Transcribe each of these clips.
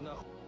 нахуй.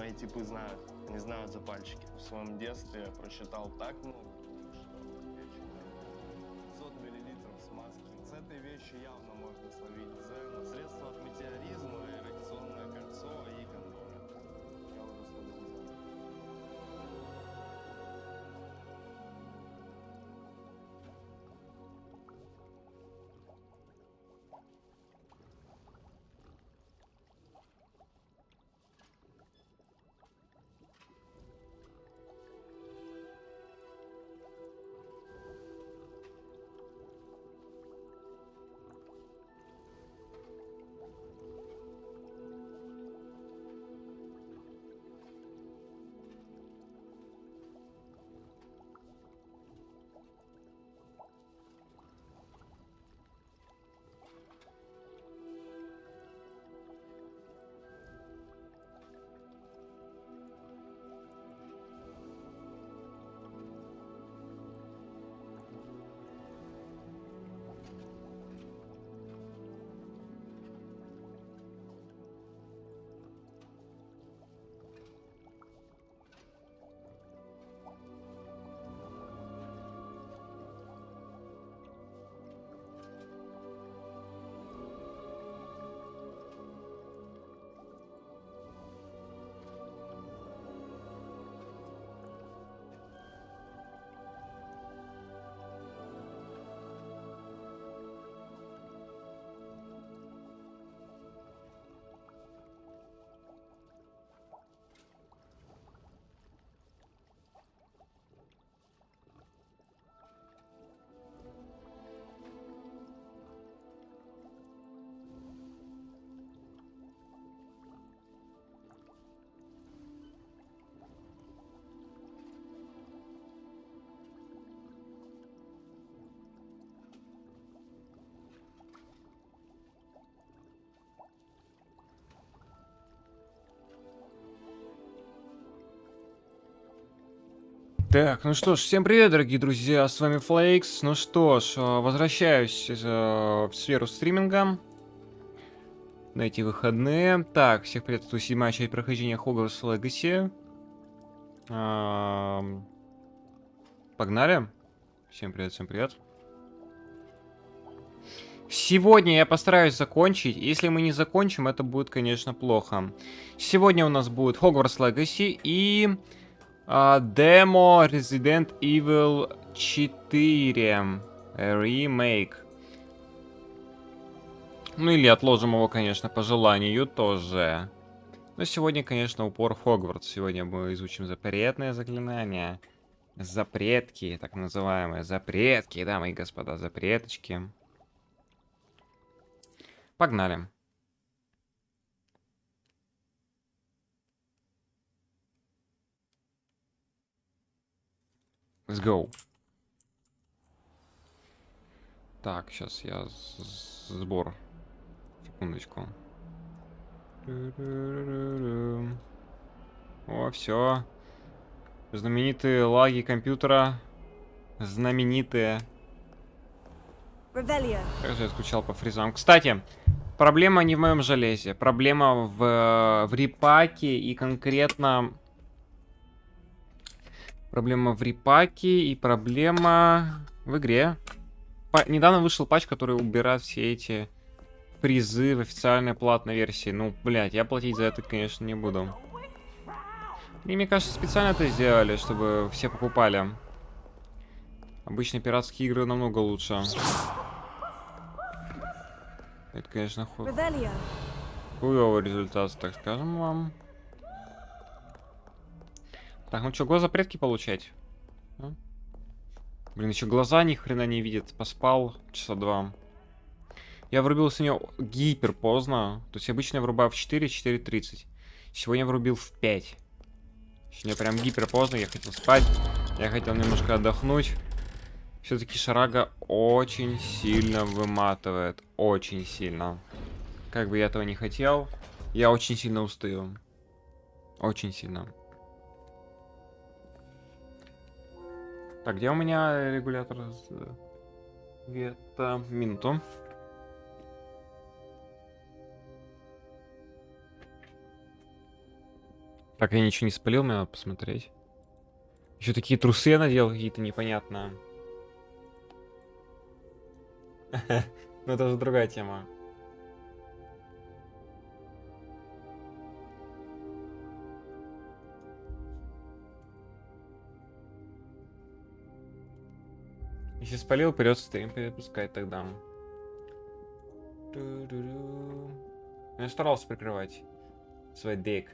мои типы знают, не знают за пальчики. В своем детстве я прочитал так много, что вечером 500 мл смазки. С этой вещи явно можно словить дзен. Средства от метеоризма, эрекционное кольцо и кондомы. Я уже словил дзен. Так, ну что ж, всем привет, дорогие друзья, с вами Flakes. Ну что ж, возвращаюсь в сферу стриминга на эти выходные. Так, всех приветствую, 7-я часть прохождения Хогвартс Legacy. Погнали. Всем привет, всем привет. Сегодня я постараюсь закончить. Если мы не закончим, это будет, конечно, плохо. Сегодня у нас будет Хогвартс Legacy и демо Resident Evil 4 Remake. Ну или отложим его, конечно, по желанию тоже. Но сегодня, конечно, упор в Хогвартс. Сегодня мы изучим запретные заклинания. Запретки, так называемые. Запретки, дамы и господа, запреточки. Погнали. Let's go. Так, сейчас я сбор. Секундочку. О, все. Знаменитые лаги компьютера. Знаменитые. Как же я скучал по фризам. Кстати, проблема не в моем железе. Проблема в репаке и конкретно... Проблема в репаке и проблема в игре. Недавно вышел патч, который убирает все эти призы в официальной платной версии. Ну, блядь, я платить за это, конечно, не буду. И мне кажется, специально это сделали, чтобы все покупали. Обычные пиратские игры намного лучше. Это, конечно, хуёвый результат, так скажем вам. Так, ну что, запретки получать? А? Блин, еще глаза ни хрена не видят. Поспал часа 2. Я врубился в нее гипер поздно. То есть обычно я врубаю в 4:30. Сегодня я врубил в 5. Сегодня прям гипер поздно, я хотел спать. Я хотел немножко отдохнуть. Все-таки шарага очень сильно выматывает. Очень сильно. Как бы я этого не хотел, я очень сильно устаю. Очень сильно. Так, где у меня регулятор света? Минуту. Так, я ничего не спалил, мне надо посмотреть. Еще такие трусы я надел какие-то непонятные. Но это уже другая тема. Если спалил, придется стрим перепускать тогда. Я старался прикрывать свой дек.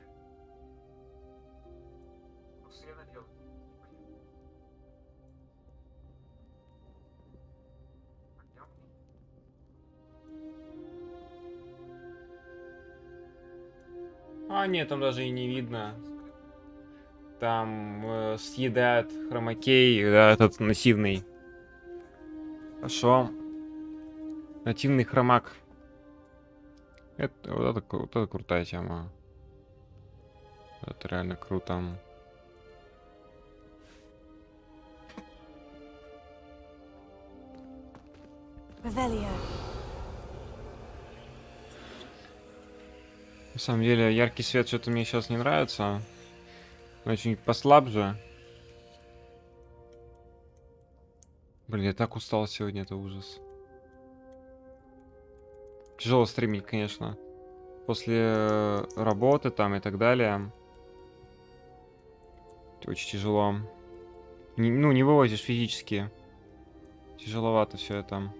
А, нет, там даже и не видно. Там съедает хромакей, да, этот нативный. Хорошо. Нативный хромак. Это, вот это крутая тема. Это реально круто. Revelio. На самом деле, яркий свет что-то мне сейчас не нравится. Очень послабже. Блин, я так устал сегодня, это ужас. Тяжело стримить, конечно. После работы там и так далее. Очень тяжело. Ну, не вывозишь физически. Тяжеловато все это.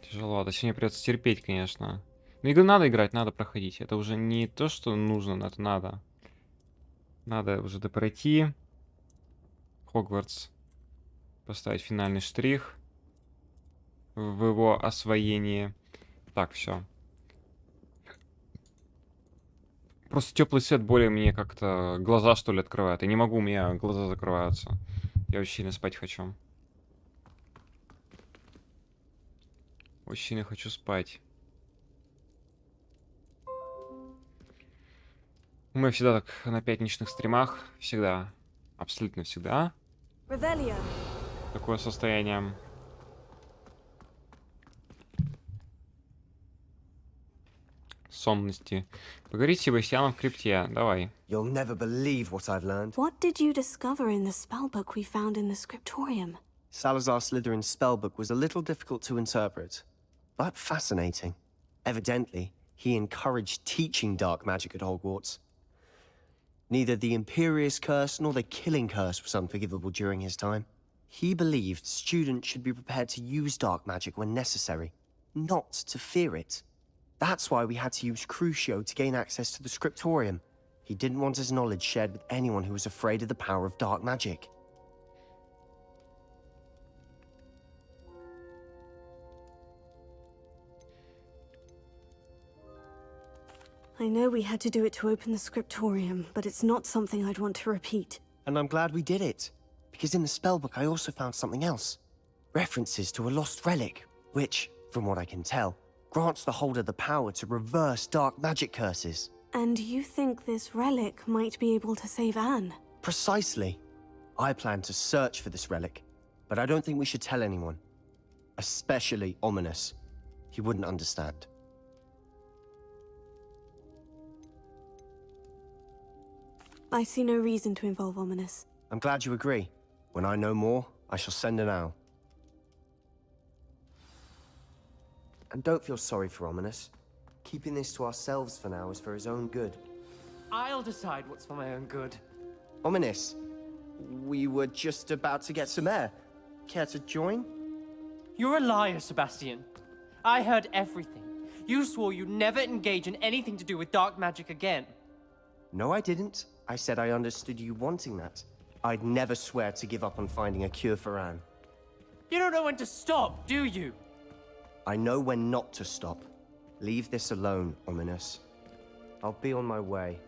Тяжеловато. Сегодня придется терпеть, конечно. Но игру надо играть, надо проходить. Это уже не то, что нужно, это надо. Надо уже допройти. Хогвартс. Поставить финальный штрих в его освоении. Так, все. Просто теплый свет более мне как-то глаза, что ли, открывает. Я не могу, у меня глаза закрываются. Я очень сильно спать хочу. Очень сильно хочу спать. Мы всегда так на пятничных стримах. Всегда. Абсолютно всегда. Revelio. Такое состояние. Сонности. Поговорить с Себастьяном в крипте. Давай. You'll never believe what I've learned. What did you discover in the spellbook we found in the scriptorium? Salazar Slytherin's spellbook was a little difficult to interpret, but fascinating. Evidently, he encouraged teaching dark magic at Hogwarts. Neither the Imperious Curse nor the Killing Curse was unforgivable during his time. He believed students should be prepared to use dark magic when necessary, not to fear it. That's why we had to use Crucio to gain access to the scriptorium. He didn't want his knowledge shared with anyone who was afraid of the power of dark magic. I know we had to do it to open the scriptorium, but it's not something I'd want to repeat. And I'm glad we did it, because in the spellbook I also found something else. References to a lost relic, which, from what I can tell, grants the holder the power to reverse dark magic curses. And you think this relic might be able to save Anne? Precisely. I plan to search for this relic, but I don't think we should tell anyone. Especially Ominous. He wouldn't understand. I see no reason to involve Ominous. I'm glad you agree. When I know more, I shall send an owl. And don't feel sorry for Ominous. Keeping this to ourselves for now is for his own good. I'll decide what's for my own good. Ominous, we were just about to get some air. Care to join? You're a liar, Sebastian. I heard everything. You swore you'd never engage in anything to do with dark magic again. No, I didn't. I said I understood you wanting that. I'd never swear to give up on finding a cure for Anne. You don't know when to stop, do you? I know when not to stop. Leave this alone, Ominous. I'll be on my way.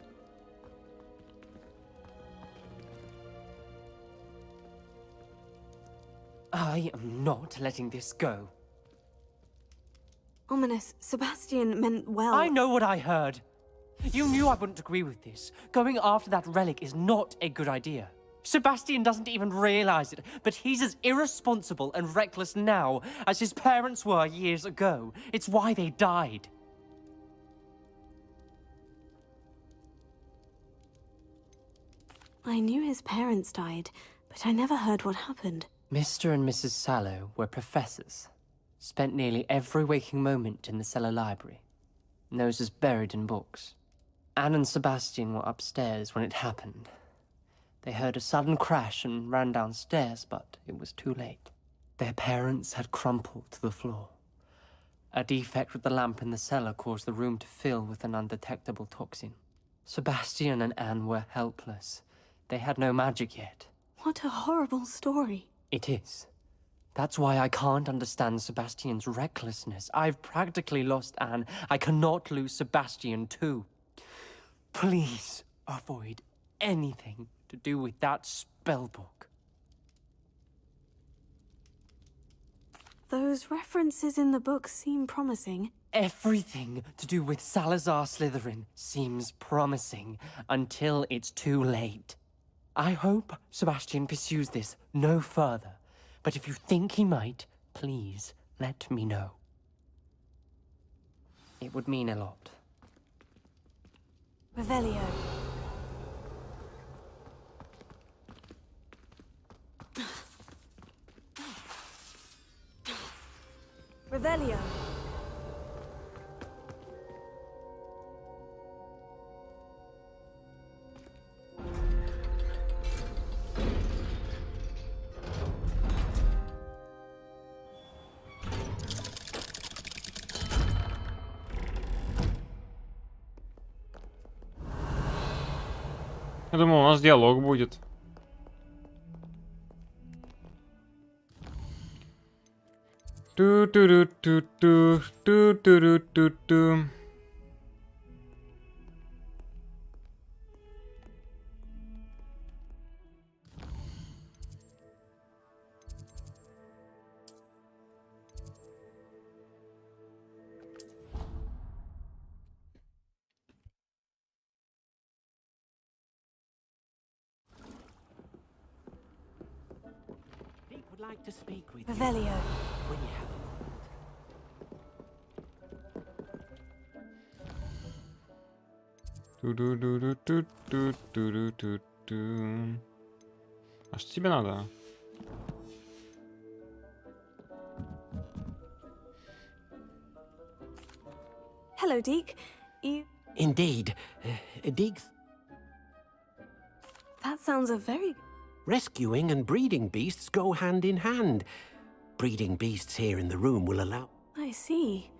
I am not letting this go. Ominous, Sebastian meant well. I know what I heard. You knew I wouldn't agree with this. Going after that relic is not a good idea. Sebastian doesn't even realize it, but he's as irresponsible and reckless now as his parents were years ago. It's why they died. I knew his parents died, but I never heard what happened. Mr. and Mrs. Sallow were professors. Spent nearly every waking moment in the cellar library. Noses buried in books. Anne and Sebastian were upstairs when it happened. They heard a sudden crash and ran downstairs, but it was too late. Their parents had crumpled to the floor. A defect with the lamp in the cellar caused the room to fill with an undetectable toxin. Sebastian and Anne were helpless. They had no magic yet. What a horrible story. It is. That's why I can't understand Sebastian's recklessness. I've practically lost Anne. I cannot lose Sebastian too. Please avoid anything to do with that spellbook. Those references in the book seem promising. Everything to do with Salazar Slytherin seems promising until it's too late. I hope Sebastian pursues this no further, but if you think he might, please let me know. It would mean a lot. Revelio. Revelio. Я думал, у нас диалог будет. Ту-ту-ру-ту-ту, ту-ту-ру-ту-ту. Would like to speak with you Revelio. when you have a moment. Ту-ду-ду-ду-ту-ту-ду-ту-ту. А что тебе надо? Hello, Deke. You... Indeed, Deeks. That sounds a very... Rescuing and breeding beasts go hand in hand. Breeding beasts here in the room will allow... I see.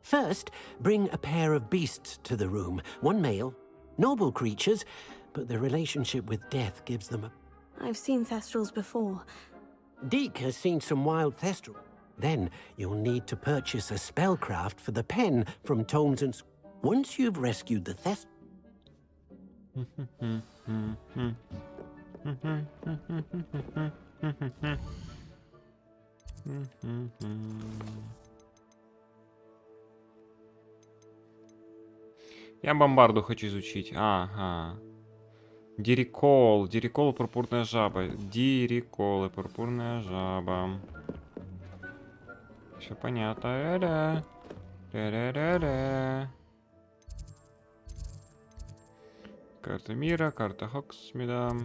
First, bring a pair of beasts to the room. One male. Noble creatures, but their relationship with death gives them a... I've seen Thestrals before. Deke has seen some wild Thestral. Then you'll need to purchase a spellcraft for the pen from Tomes and... Once you've rescued the Thestral... Я бомбарду хочу изучить. Ага. Дирикол. Дирикол и пурпурная жаба. Дирикол и пурпурная жаба. Все понятно. Ра-ра. Ра-ра-ра-ра. Карта мира, карта Хоксмида.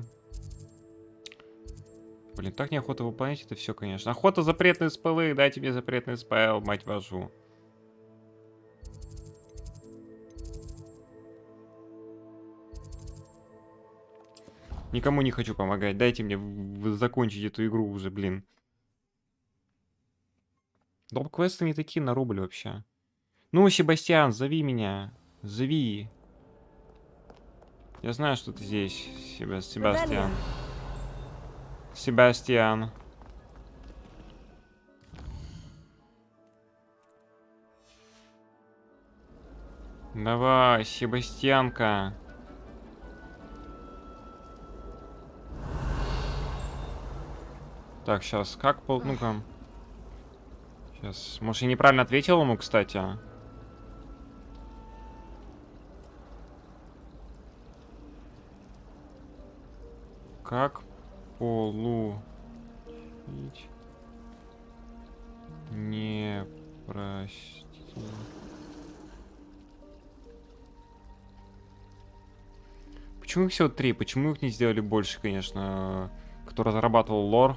Блин, так неохота выполнять это все, конечно. Охота запретные спеллы. Дайте мне запретный спелл, мать вашу. Никому не хочу помогать. Дайте мне закончить эту игру уже, блин. Доп-квесты не такие на рубль вообще. Ну, Себастьян, зови меня. Зови. Я знаю, что ты здесь, Себастьян. Себастьян. Давай, Себастьянка. Так, сейчас, как пол... Ну-ка. Сейчас, может, я неправильно ответил ему, кстати. Как получить не прости. Почему их всего 3? Почему их не сделали больше, конечно? Кто разрабатывал лор?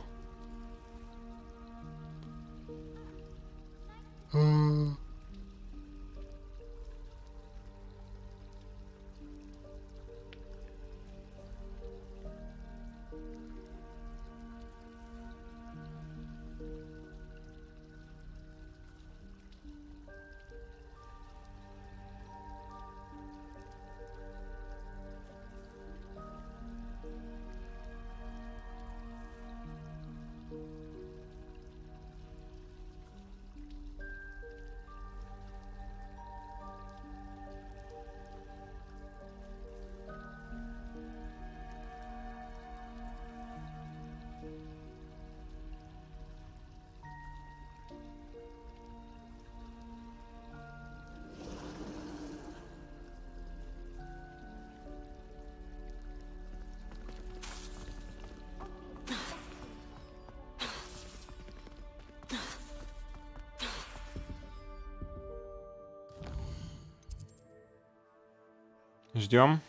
Ждем.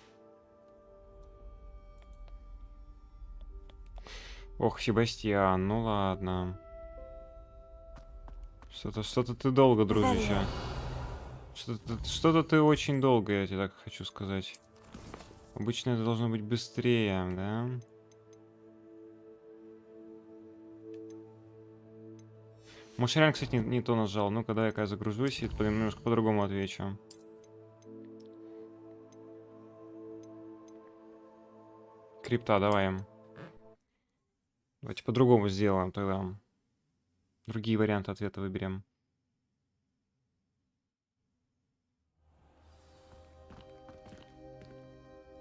Ох, Себастьян, ну ладно. Что-то ты долго, дружище. Что-то ты очень долго, я тебе так хочу сказать. Обычно это должно быть быстрее, да? Может, реально, кстати, не то нажал. Ну-ка, дай-ка я загружусь и немножко по-другому отвечу. Крипта, давай. Давайте по-другому сделаем тогда. Другие варианты ответа выберем.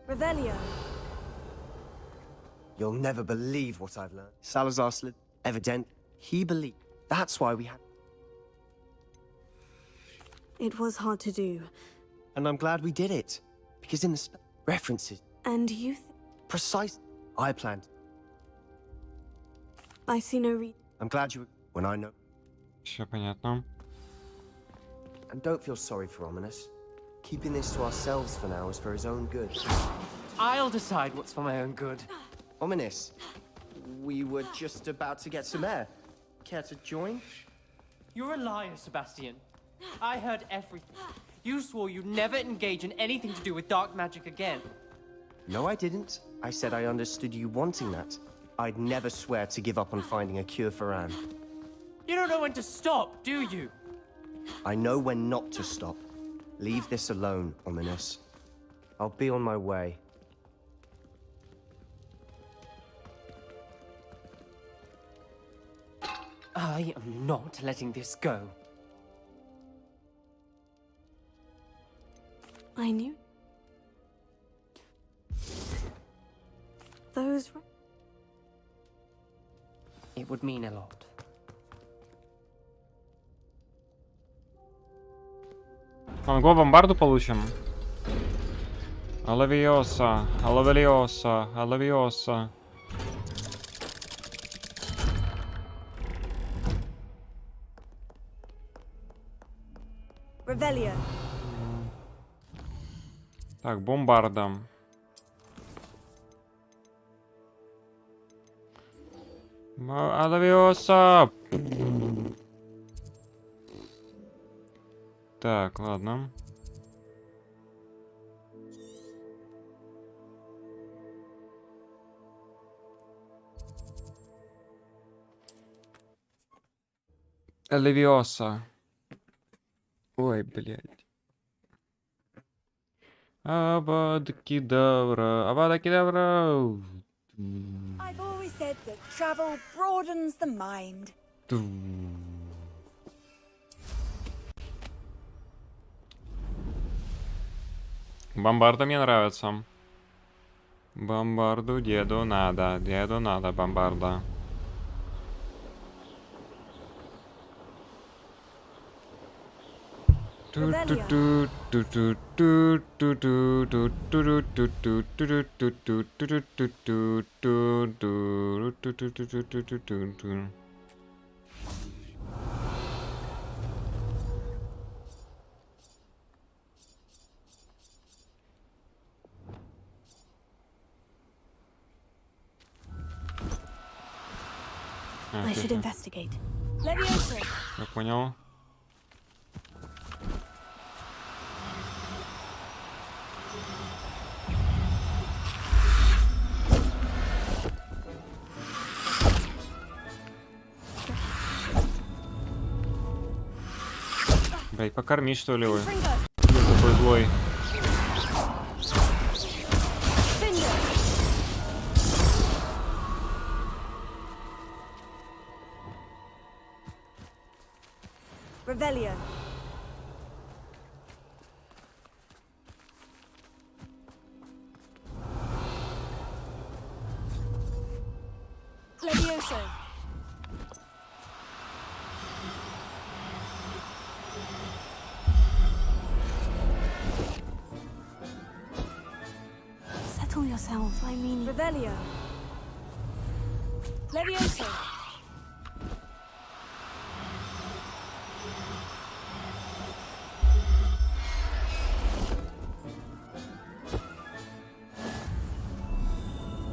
Revelio. You'll never believe what I've learned. Salazar slid. Evident. He believed. That's why we had. It was hard to do. And I'm glad we did it. Because in the references. And you Precise. I planned. I see no reason. I'm glad you. When I know. Все понятно. And don't feel sorry for Ominous. Keeping this to ourselves for now is for his own good. I'll decide what's for my own good. Ominous. We were just about to get some air. Care to join? You're a liar, Sebastian. I heard everything. You swore you'd never engage in anything to do with dark magic again. No, I didn't. I said I understood you wanting that. I'd never swear to give up on finding a cure for Anne. You don't know when to stop, do you? I know when not to stop. Leave this alone, Ominous. I'll be on my way. I am not letting this go. I knew. Those. It would mean a lot. Фанго бомбарду получим. Алавиоса, алавиоса, алавиоса. Revelio. Так, бомбарда. Алавиоса. Так, ладно. Левиоса. Ой, блядь. Абадакидавра. Абадакидавра. I've always said that travel broadens the mind. Бомбарда мне нравится. Бомбарду деду надо бомбарда. I should investigate. Leviosa. Я понял. Блять, покорми, что ли, вы? Такой злой. Revelio. Leviosa. Settle yourself, I mean... Revelio. Leviosa.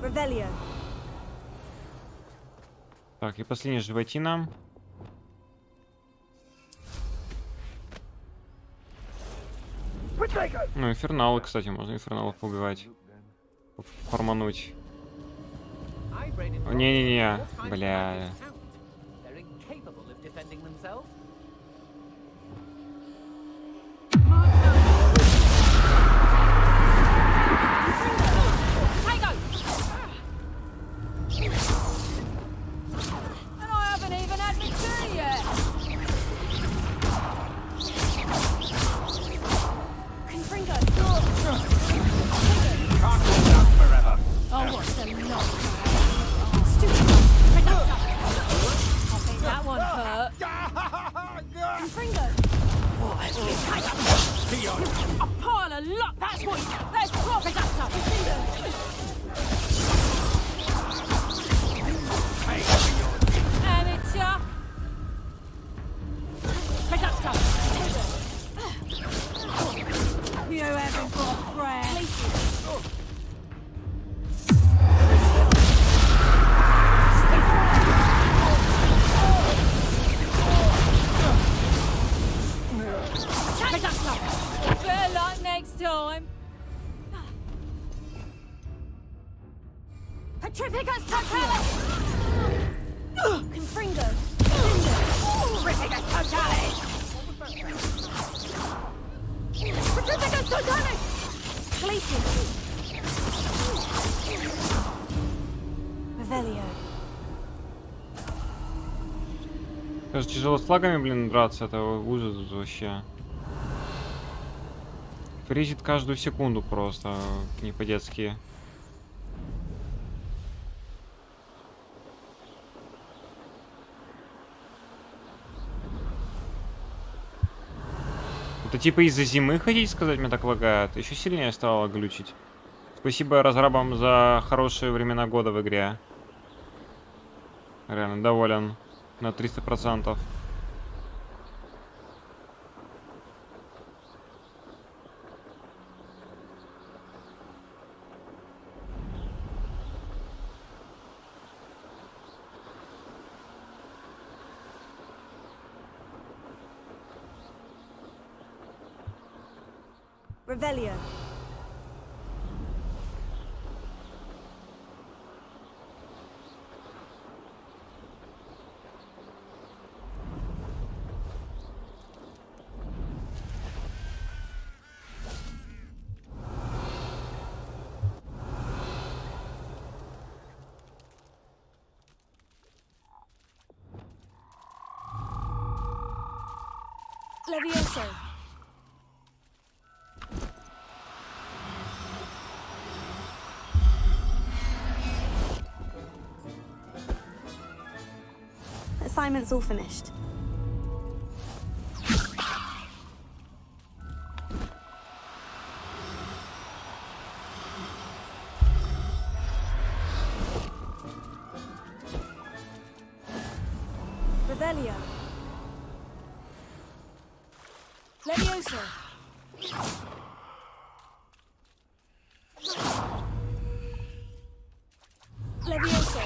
Revelio. Так, и последняя животина. Ну, инферналы, кстати, можно инферналов поубивать. Формануть. Не-не-не, бля. And I haven't even had my tea yet. Confringo. Oh, what's the lot? Stupid. I think that one hurt. Confringo. A pile of luck, that's what. Let's drop it up. Amateur. You haven't got a prayer. Better luck next time. Petrificus totalis! Confringo. Petrificus totalis! Petrificus totalis! Glacius. Revelio. Даже тяжело с лагами, блин, драться, это ужас вообще. Фризит каждую секунду просто, не по-детски. Это типа из-за зимы, хотите сказать, мне так лагает? Еще сильнее стало глючить. Спасибо разрабам за хорошие времена года в игре. Реально доволен на 300%. Revelio. Levioso. Assignment's all finished. Revelio. Levioso. Levioso.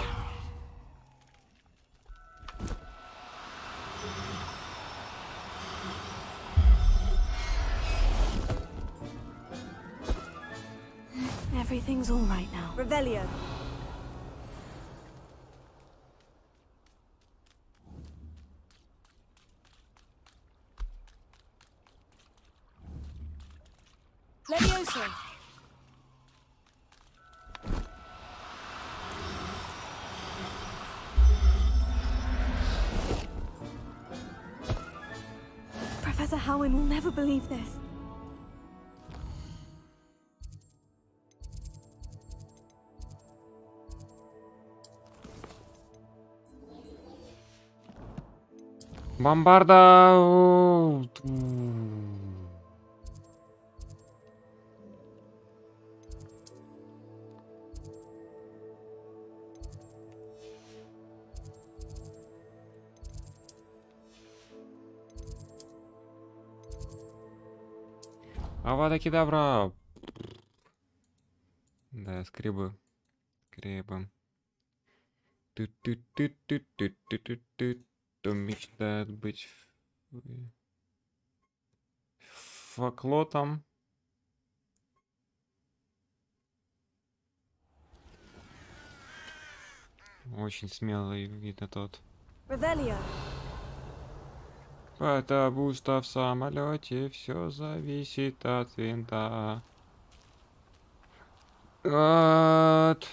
Everything's all right now. Revelio. Levioso. Professor Howin will never believe this. Бомбарда! Авада кедавра! Да, скребы. Скребы. Кто мечтает быть факлотом? Очень смелый видно тот. Revelio. Потому что в самолете все зависит от винта. От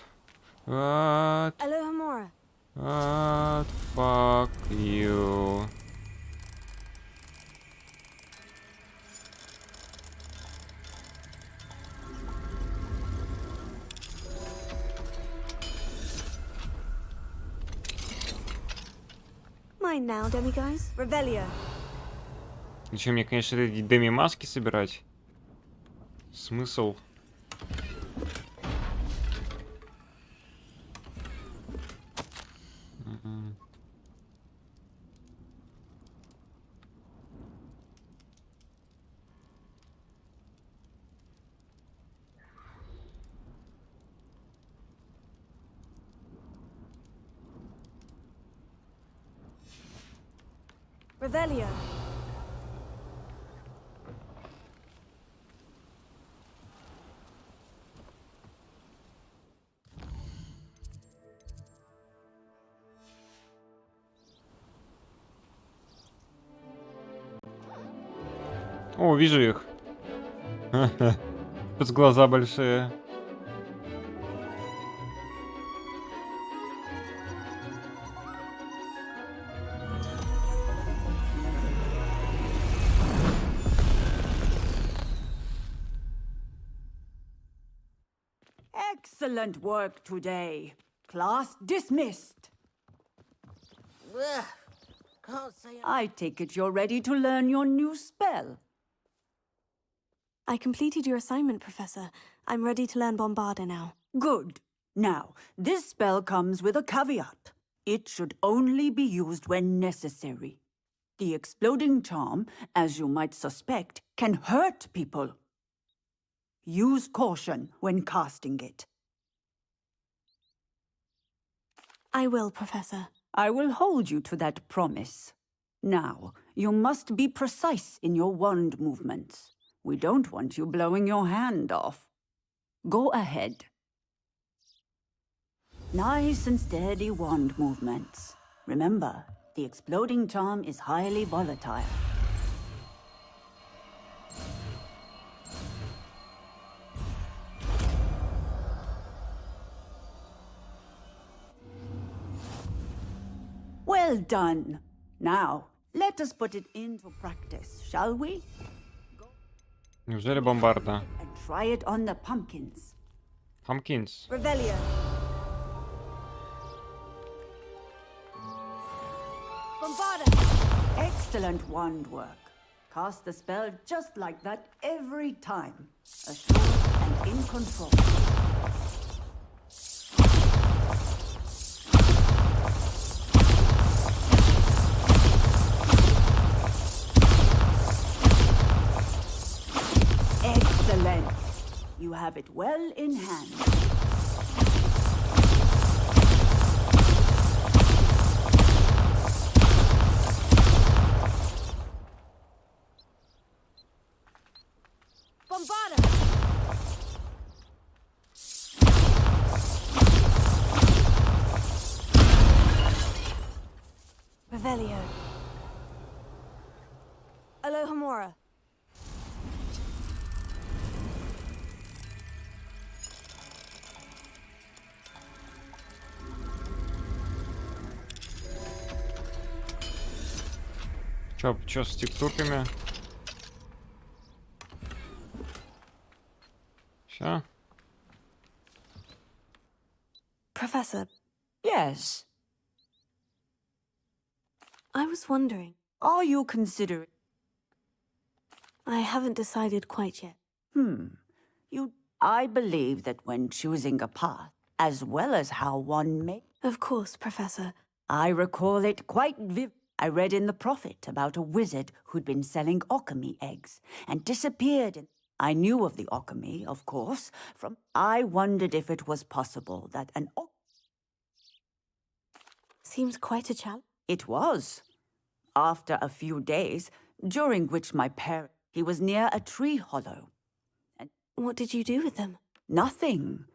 Alohomora. fuck you. Mine now, demiguys. Revelio. Зачем мне, конечно, эти деми-маски собирать? Смысл? Revelio. О, вижу их. С глаза большие. Excellent work today. Class dismissed. I take it you're ready to learn your new spell. I completed your assignment, Professor. I'm ready to learn Bombarda now. Good. Now, this spell comes with a caveat. It should only be used when necessary. The exploding charm, as you might suspect, can hurt people. Use caution when casting it. I will, Professor. I will hold you to that promise. Now, you must be precise in your wand movements. We don't want you blowing your hand off. Go ahead. Nice and steady wand movements. Remember, the exploding charm is highly volatile. Well done. Now, let us put it into practice, shall we? Неужели бомбарда? And try it on the pumpkins. Pumpkins. Revelio. Bombarda. Excellent wand work. Cast the spell just like that every time. Assured and in control. have it well in hand. Revelio. Alohomora. Чё с текстурками? Всё? Professor, Yes. I was wondering. Are you considering? I haven't decided quite yet. I believe that when choosing a path, as well as how one may, Of course, Professor. I recall it quite I read in the Prophet about a wizard who'd been selling alchemy eggs and disappeared. I knew of the alchemy, of course, from. I wondered if it was possible that an. Seems quite a challenge. It was. After a few days, during which my parent. He was near a tree hollow. What did you do with them? Nothing.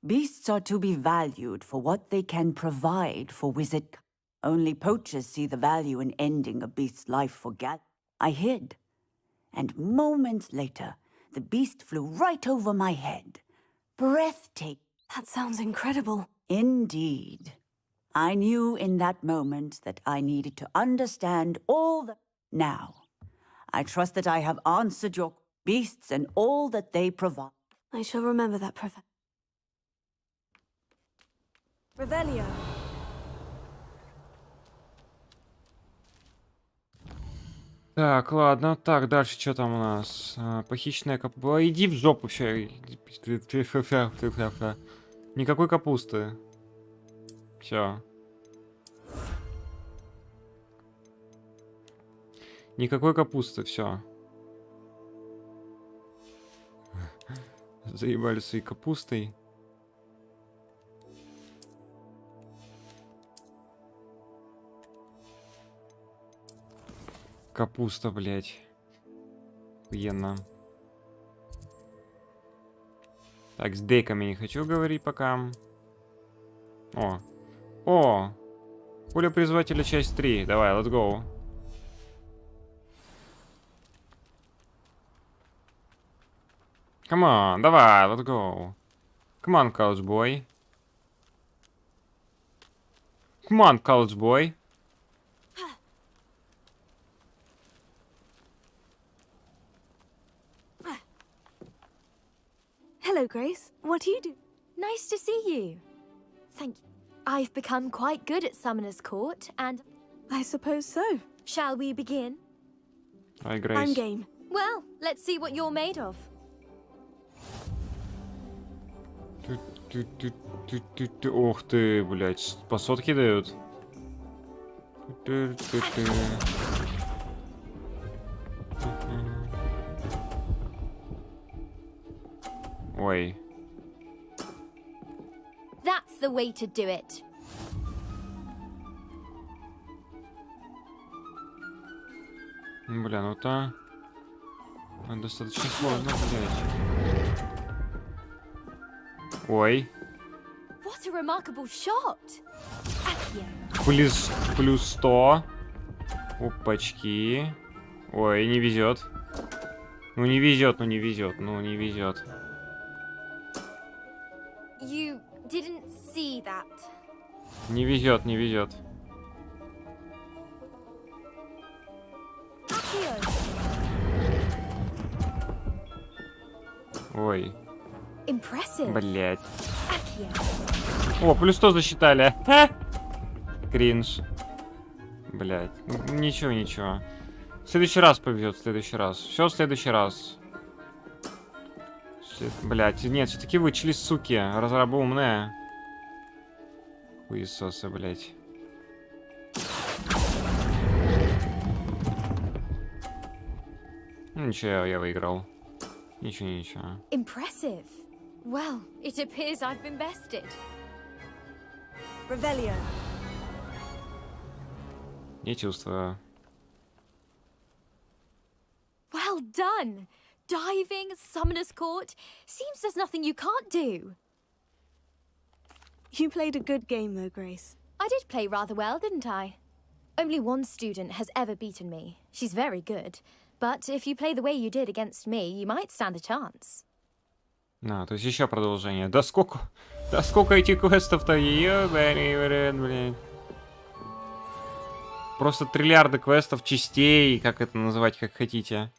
Beasts are to be valued for what they can provide for wizard. Only poachers see the value in ending a beast's life for I hid. And moments later, the beast flew right over my head. Breathtaking. That sounds incredible. Indeed. I knew in that moment that I needed to understand all the. Now, I trust that I have answered your beasts and all that they provide. I shall remember that, Professor. Revelio. Так, ладно. Так, дальше что там у нас? Похищенная капуста. Иди в жопу все. Никакой капусты. Все. Никакой капусты, все. Заебали своей капустой. Капуста, блядь. Охуенно. Так, с дейками не хочу говорить пока. О. О! Пуля призвателя, часть 3. Давай, let's go. Come on, давай, let's go. Come on, college boy. Come on, college boy. Hello, Grace. What do you do? Nice to see you. Thank you. I've become quite good at Summoner's Court, and I suppose so. shall we begin? Hi, Grace. I'm game. Well, let's see what you're made of. Ух ты, блядь, по сотке дают. Ой. That's the way to do it. Бля, ну это достаточно сложно, блядь. Ой. What a remarkable shot. Accio. Плюс 100. Опачки. Ой, не везет. Ну не везет, ну не везет, ну не везет. You didn't see that. Не везет, не везет. Accio. Ой, Impressive. блядь. Accio. О, плюс 100 засчитали. Ха! Кринж. Блядь. Ничего, ничего. В следующий раз повезет, в следующий раз. Все в следующий раз. Блядь, нет, все-таки вычли, суки. Разраба умная. Хуесосы, блядь. Ну ничего, я выиграл. Ничего, ничего. Impressive. Well, it appears I've been bested. Revelio. Не чувствую. Well done! Diving, Summoner's Court. Seems there's nothing you can't do. You played a good game though, Grace. I did play rather well, didn't I? Only one student has ever beaten me. She's very good. But if you play the way you did against me, you might stand a chance. То есть еще продолжение. Да сколько этих квестов-то? Блин. Просто триллиарды квестов, частей, как это называть, как хотите.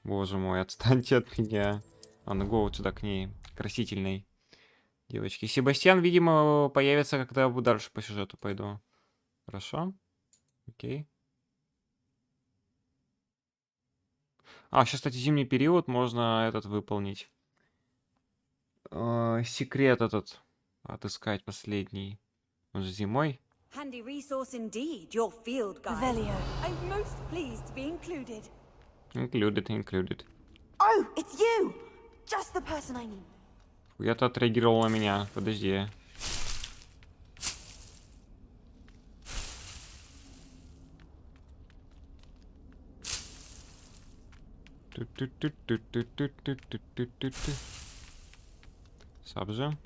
Боже мой, отстаньте от меня. Ладно, go вот сюда к ней, красительной девочке. Себастьян, видимо, появится, когда я дальше по сюжету пойду. Хорошо. Окей. Сейчас, кстати, зимний период можно этот выполнить. Секрет этот отыскать последний. Он же зимой. Handy resource indeed, your field guide. Revelio. I'm most pleased to be included. Included. Oh, it's you! Just the person I need. Я-то отреагировал на меня. Подожди. Сабжа.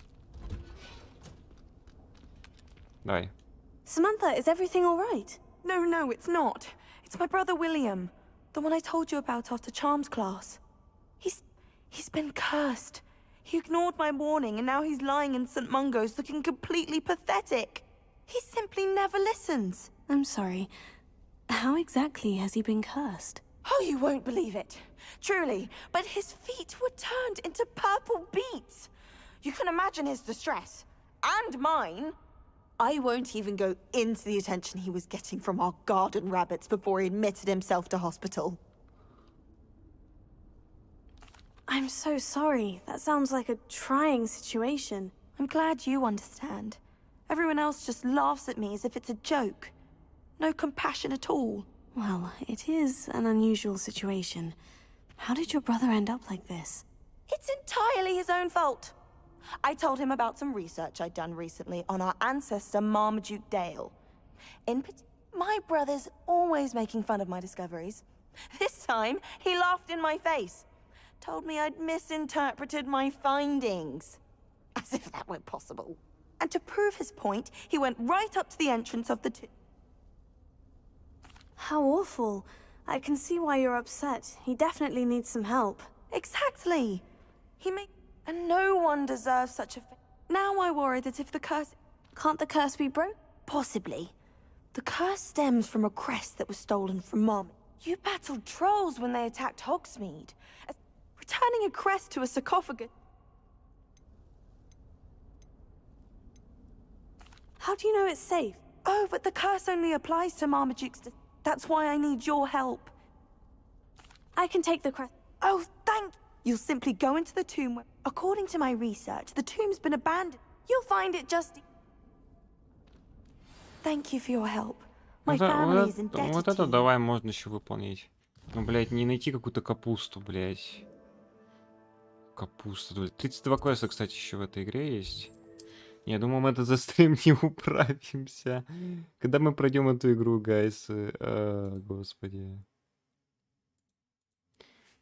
Давай. Samantha, is everything all right? No, it's not. It's my brother William, the one I told you about after Charms class. He's been cursed. He ignored my warning and now he's lying in St. Mungo's looking completely pathetic. He simply never listens. I'm sorry. How exactly has he been cursed? Oh, you won't believe it. Truly, but his feet were turned into purple beets. You can imagine his distress. And mine. I won't even go into the attention he was getting from our garden rabbits before he admitted himself to hospital. I'm so sorry. That sounds like a trying situation. I'm glad you understand. Everyone else just laughs at me as if it's a joke. No compassion at all. Well, it is an unusual situation. How did your brother end up like this? It's entirely his own fault. I told him about some research I'd done recently on our ancestor Marmaduke Dale. My brother's always making fun of my discoveries. This time, he laughed in my face. Told me I'd misinterpreted my findings. As if that were possible. And to prove his point, he went right up to the entrance of the How awful. I can see why you're upset. He definitely needs some help. Exactly. And no one deserves such a Now I worry that if the curse... Can't the curse be broke? Possibly. The curse stems from a crest that was stolen from Mom. You battled trolls when they attacked Hogsmeade. Returning a crest to a sarcophagus... How do you know it's safe? Oh, but the curse only applies to Marmaduke's... That's why I need your help. I can take the crest. Oh, thank... You'll simply go into the tomb where... According to my research, the tomb's been abandoned. You'll find it just... Thank you for your help. My family is indebted Вот to это you. давай можно еще выполнить. Ну, блядь, не найти какую-то капусту, блядь. Капуста, блядь. 32 квеста, кстати, еще в этой игре есть. Я думаю, мы это за стрим не управимся. Когда мы пройдем эту игру, гайс? Господи.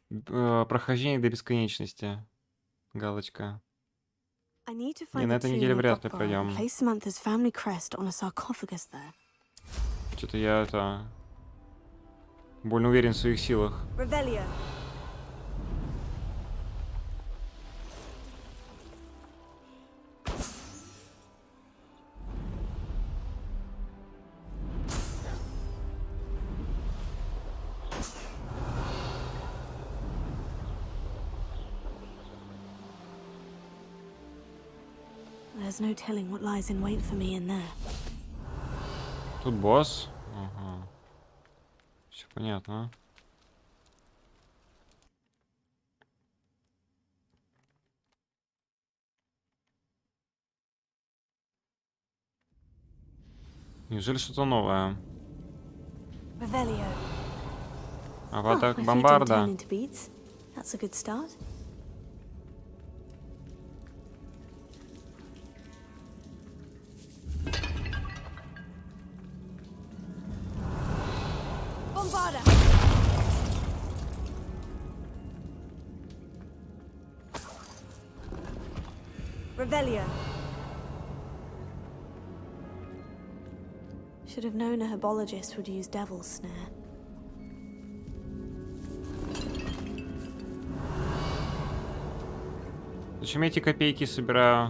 Прохождение до бесконечности. Галочка. Не, на этой неделе вряд ли пройдем. Что-то я это... больно уверен в своих силах. There's no telling what lies in wait for me in there. Тут босс. Ага. Все понятно. Неужели что-то новое? Аватар бомбарда. That's a good start. Bombarda! Revelio. Should have known a herbologist would use Devil's Snare. Зачем я эти копейки собираю?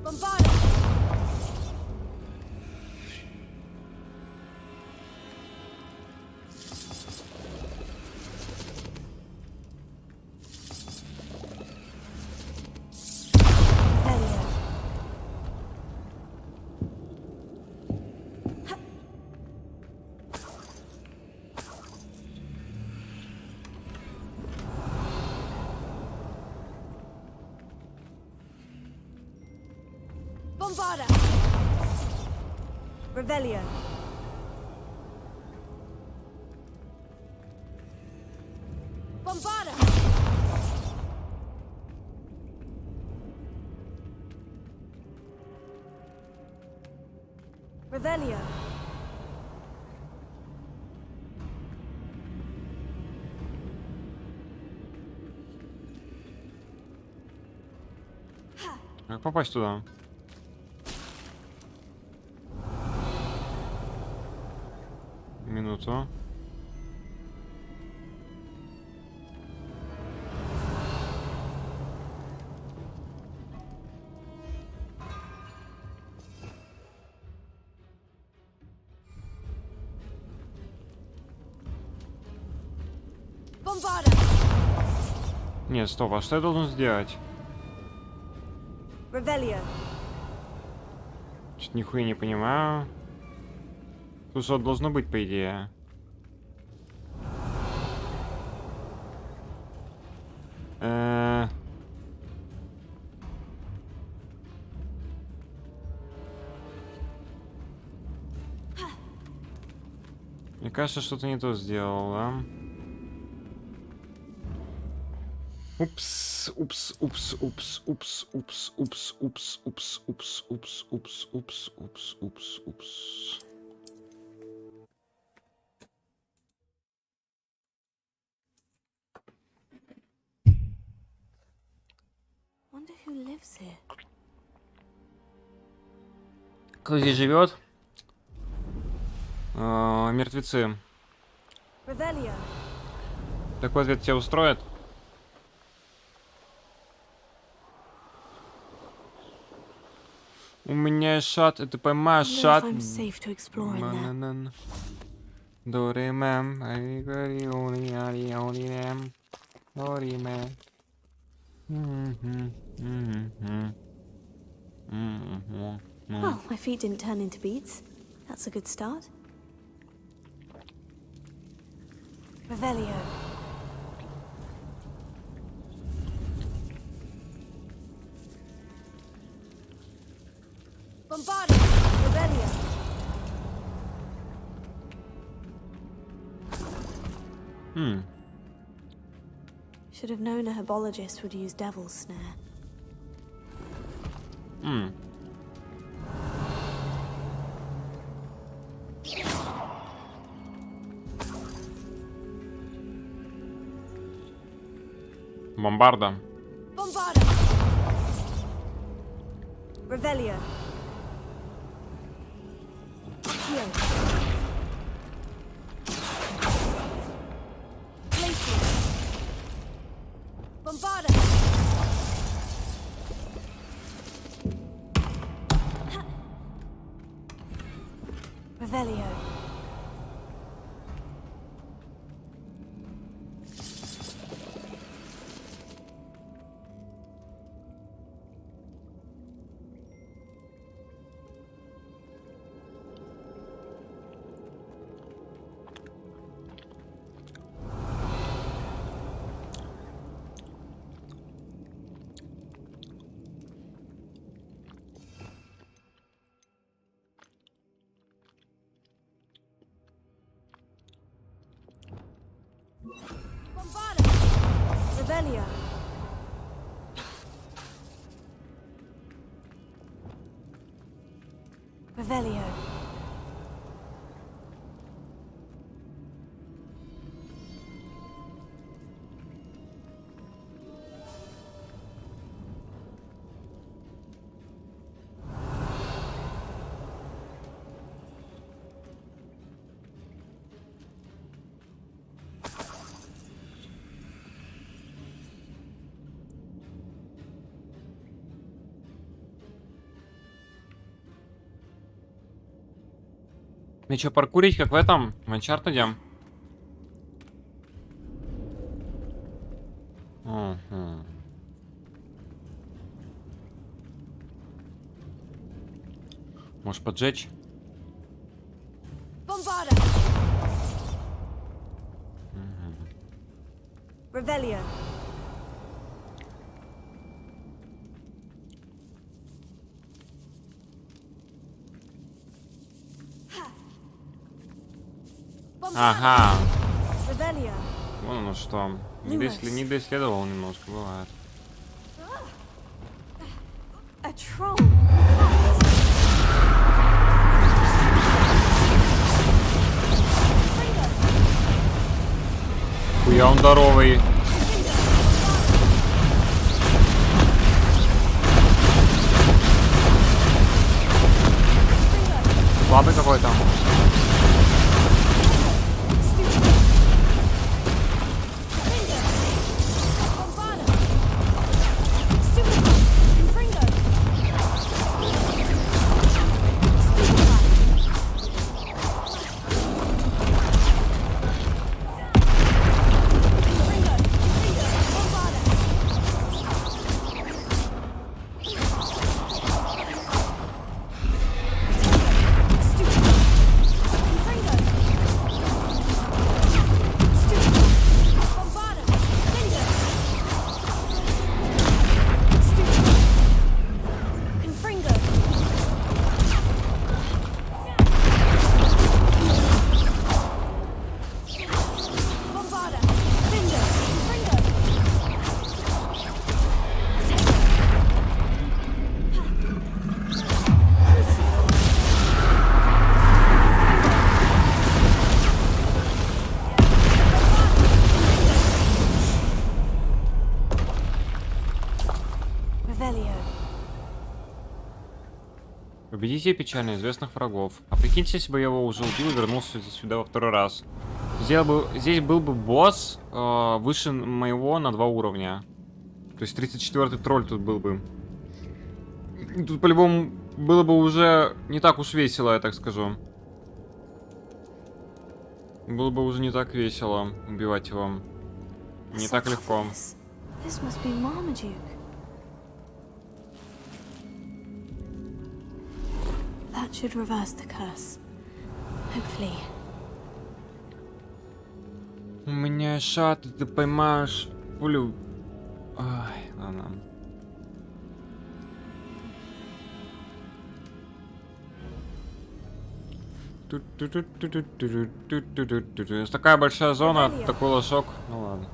Bombarda! Bombarda! Revelio. Bombarda! Revelio. Как попасть туда? Минуту. Bombarda! Нет, стоп, а что я должен сделать? Revelio. Чуть нихуя не понимаю. Тут что должно быть, по идее. Мне кажется, что-то не то сделал, да? Упс, упс, упс, упс, упс, упс, упс, упс, упс, упс, упс, упс, упс, упс, упс, упс. Wonder who lives here. Кто здесь живет? Мертвецы. Revelio. Такой ответ тебя устроит? У меня шат, это поймаешь шат. I'm safe to explore in there. Доримем, аригариониарионием, дориме. Well, my feet didn't turn into beads. That's a good start. Revelio. Bombarda! Revelio. Should have known a herbologist would use Devil's Snare. Бомбарда. Bombarda! Revelio. Heal. Flakes. Bombarda! Revelio. Bombarda! Revelio. Revelio. Мне что, паркурить, как в этом? В Uncharted? Угу. Может поджечь? Revelio. Ага. Revelio. Вон оно что. Не доисследовал немножко, бывает. A troll. Хуя он здоровый. Слабый какой-то. Победите печально известных врагов. А прикиньте, если бы я его уже убил и вернулся сюда во второй раз. Здесь был бы босс выше моего на 2 уровня. То есть 34-й тролль тут был бы. Тут по-любому было бы уже не так уж весело, я так скажу. Было бы уже не так весело убивать его. Не так легко. That should reverse the curse. Hopefully. У меня шат, ты поймаешь пулю. Ай, ладно. Такая большая зона, такой лошок. Ну ладно.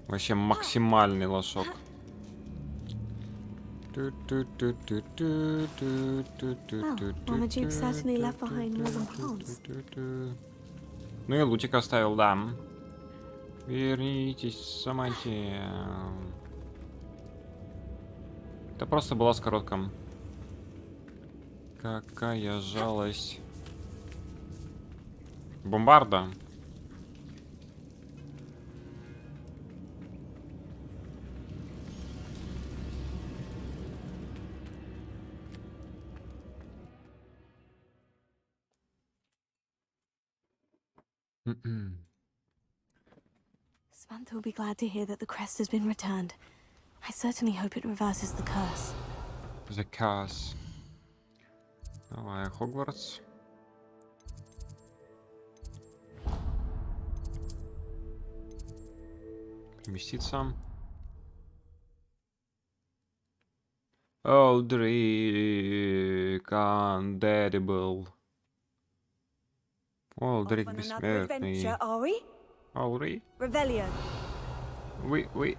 Вообще максимальный лошок. Ну и лутик оставил, да. Вернитесь, Саманте. Это просто была скоротка. Какая жалость. Бомбарда. Samantha will be glad to hear that the crest has been returned. I certainly hope it reverses the curse. The curse. Давай, Хогвартс. Переместиться. Олдрик Undeadable. Олдрик бессмертный. Олдрик? Revelio. Oui.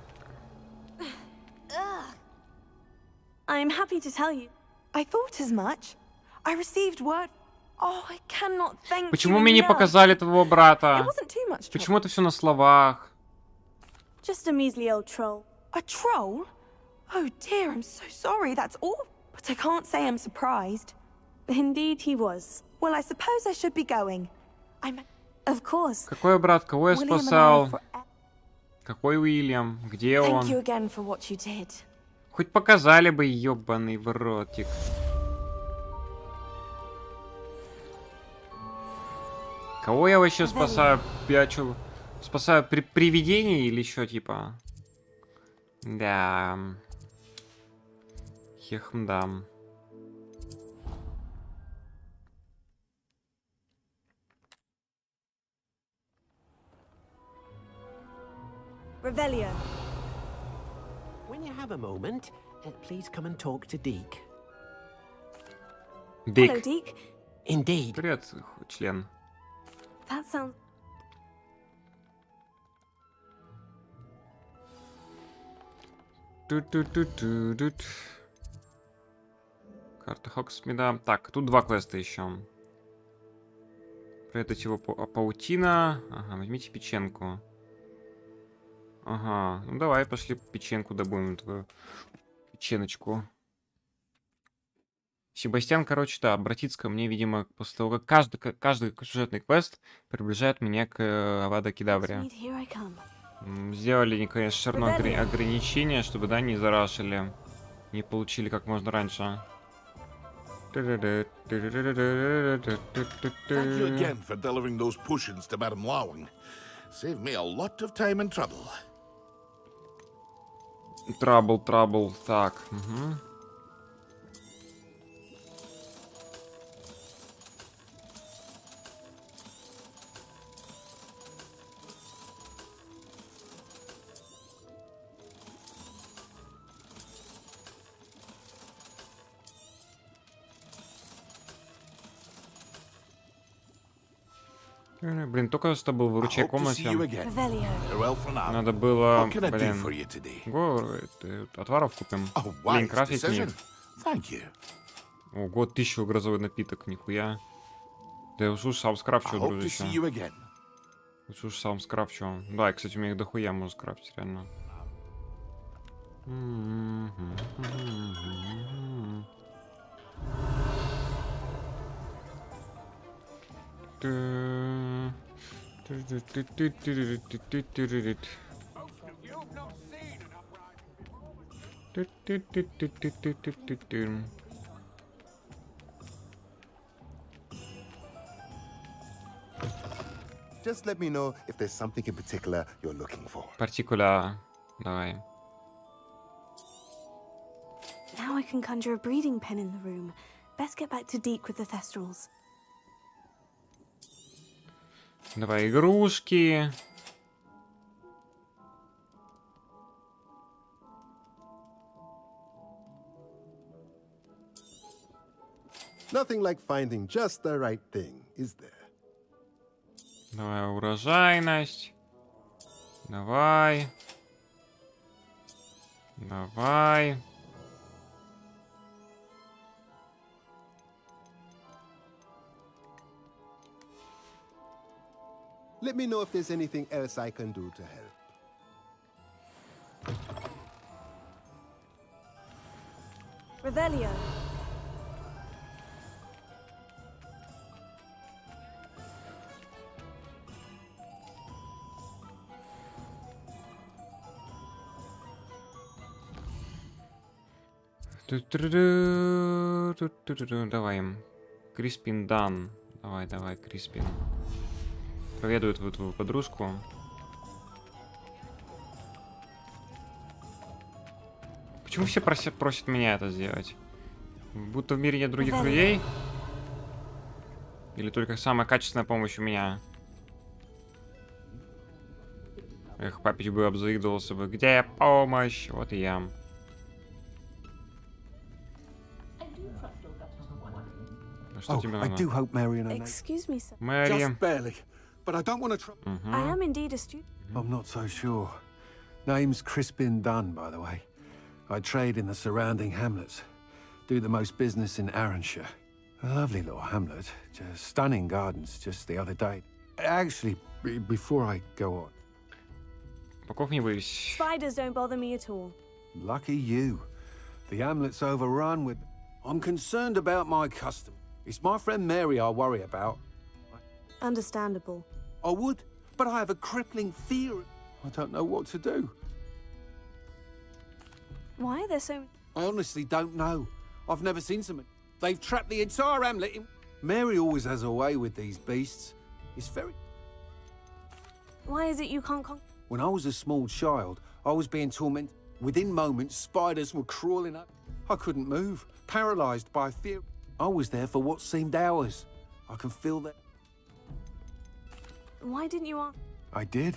I'm happy to tell you. I thought as much. I received word. Oh, I cannot thank Почему you мне не enough. показали твоего брата? It wasn't too much trouble. Почему это все на словах? Just a measly old troll. A troll? Oh dear, I'm so sorry, that's all. But I can't say I'm surprised. Indeed he was. Well, I suppose I should be going. Of course. Какой брат? Кого я спасал? Какой Уильям? Где он? Thank you again for what you did. Хоть показали бы, ёбаный в ротик. Кого я вообще спасаю? Я чё, спасаю привидений или что типа? Да. Хехмдам. Revelio. When you have a moment, please come and talk to Deke. Hello, Дик. Deke. Indeed. Привет, член. That sounds... Ту-ту-ту-ту-тут. Карта Хоксмида. Так, тут два квеста еще. Прятать его паутина. Ага, возьмите печенку. Ага, ну давай, пошли печенку добудем, твою печеночку. Себастьян, короче, да, обратится ко мне, видимо, после того, как каждый сюжетный квест приближает меня к Авада Кедавре. Here I come. Сделали, они, конечно, все равно ограничения, чтобы, да, не зарашили. Не получили как можно раньше. Thank you again for delivering those potions to Madame Lawing. Saved me a lot of time and trouble. Трабл, так. Угу. Блин, только что был в ручей комнате. Надо было, блин, отваров купим. Блин, крафтить них. Ого, 1000 грозовой напиток, нихуя. Да я уж сам скрафчу, дружище. Уж сам скрафчу. Да, и, кстати, у меня их дохуя можно скрафтить, реально. Just let me know if there's something in particular you're looking for. Партикуля. Давай. Now I can conjure a breeding pen in the room. Best get back to Deke with the Thestrals. Давай игрушки. Nothing like finding just the right thing, is there? Давай урожайность. Давай. Давай. Let me know if there's anything else I can do to help. Revelio. Давай. Криспин Дан. Давай, Криспин. Проведают твою подружку. Почему все просят меня это сделать? Будто в мире нет других людей? Или только самая качественная помощь у меня? Эх, папич бы обзаидывался бы. Где помощь? Вот и я. Что тебе надо? Excuse me, sir. Мэри. Just barely, but I don't want to. I am indeed a student. I'm not so sure. Name's Crispin Dunn, by the way. I trade in the surrounding hamlets. Do the most business in Arranshire. A lovely little hamlet. Just stunning gardens just the other day. Actually, before I go on. Боков не боюсь. Spiders don't bother me at all. Lucky you. The hamlet's overrun with... I'm concerned about my custom. It's my friend Mary I worry about. Understandable. I would, but I have a crippling fear. I don't know what to do. Why are there so... I honestly don't know. I've never seen something. They've trapped the entire hamlet in... Mary always has a way with these beasts. It's very... Why is it you can't con... When I was a small child, I was being tormented. Within moments, spiders were crawling up. I couldn't move, paralyzed by fear. I was there for what seemed hours. I can feel that. Why didn't you ask... I did.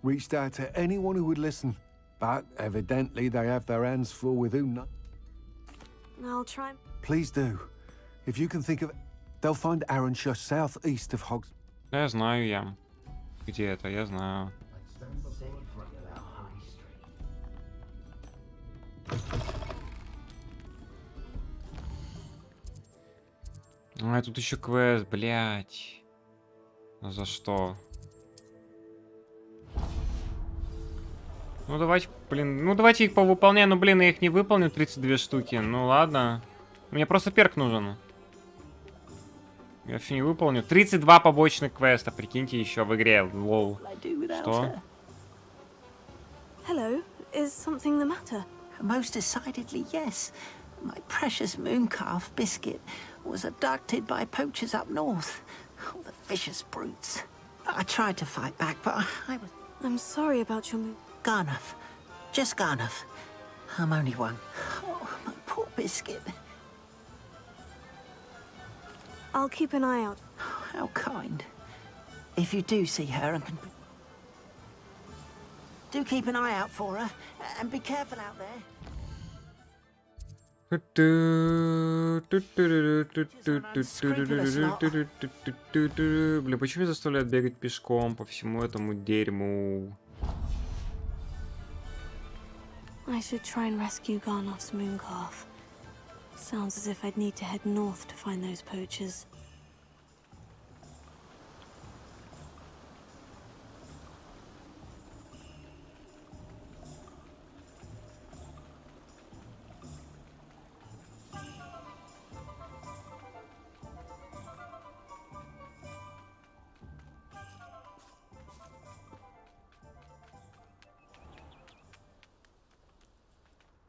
Reached out to anyone who would listen. But evidently they have their hands full with who not. I'll try... Please do. If you can think of... They'll find Arrowshire southeast of Hogs... Да, я знаю я. Где это? Я знаю. А, тут еще квест, блядь. За что? Ну давайте, блин, ну давайте их повыполняем. Ну блин, я их не выполню, 32 штуки. Ну ладно. Мне просто перк нужен. Я все не выполню. 32 побочных квеста, прикиньте, еще в игре. Лол. Что? Hello, is something the matter? Most decidedly, yes. My precious mooncalf biscuit was abducted by poachers up north. Oh, the vicious brutes. I tried to fight back, but I was... I'm sorry about your move. Garnuff. Just Garnuff. I'm only one. Oh, my poor biscuit. I'll keep an eye out. Oh, how kind. If you do see her and can... Do keep an eye out for her, and be careful out there. Блин, почему меня заставляют бегать пешком по всему этому дерьму? I should try and rescue Garnoff's mooncalf. Sounds as if I'd need to head north to find those poachers.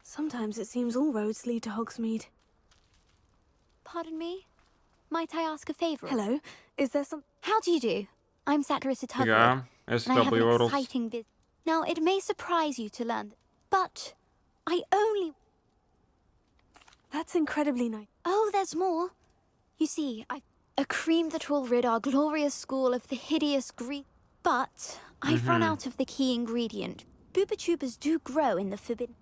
Sometimes it seems all roads lead to Hogsmeade. Pardon me? Might I ask a favour? Hello, is there some... How do you do? I'm Saturissa Tugwood, Yeah, and I have an exciting business. Now, it may surprise you to learn, but I only... That's incredibly nice. Oh, there's more. You see, a cream that will rid our glorious school of the hideous greed. But I've run out of the key ingredient. Boobachubas do grow in the forbidden...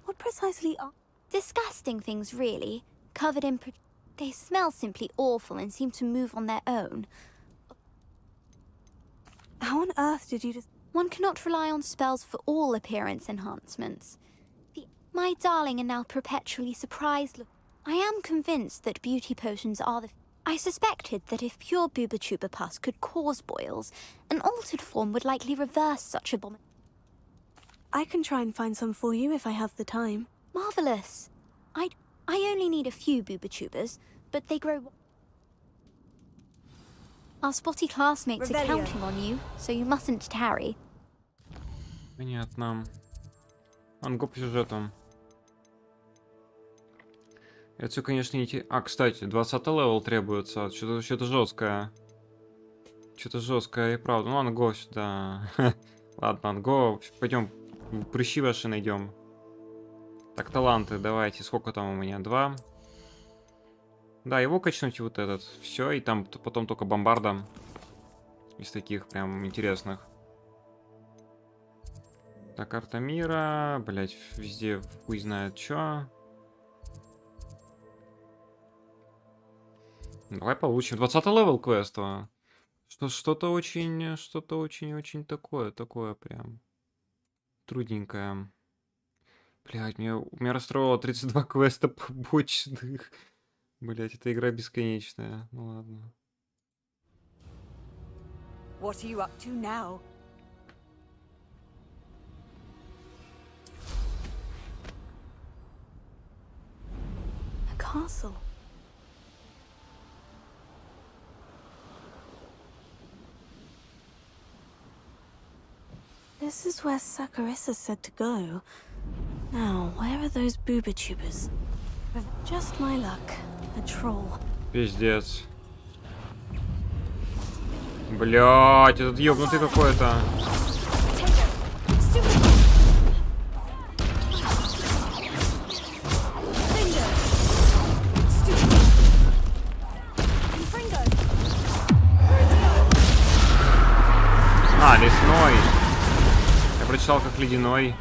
What precisely are... Disgusting things, really. Covered in... They smell simply awful and seem to move on their own. How on earth did you just... One cannot rely on spells for all appearance enhancements. My darling are now perpetually surprised. I am convinced that beauty potions are the... I suspected that if pure Boobachuba pus could cause boils, an altered form would likely reverse such abomination. I can try and find some for you if I have the time. Marvelous. I only need a few Boobachubas, but they grow... Our spotty classmates are counting on you, so you mustn't tarry. Понятно. Анго по сюжету. Это все, конечно, не... А, кстати, 20 левел требуется. Что-то жесткое. Что-то жесткое и правда. Ну, Анго сюда. Ладно, Анго. Пойдем прыщи ваши найдем. Так, таланты, давайте. Сколько там у меня? 2. Да, его качнуть вот этот. Все, и там потом только бомбарда. Из таких прям интересных. Так, карта мира. Блять, везде хуй знает чё. Давай получим. 20 левел квеста. Что-то очень такое прям трудненькое. Блять, у меня расстроило 32 квеста побочных. Блять, эта игра бесконечная. Ну ладно. What are you up to now? A castle. This is where Saccharissa said to go. Now, where are those booba tubers? Just my luck. A troll. Пиздец. Блять, этот ёбнутый какой-то. А, лесной. Я прочитал как ледяной.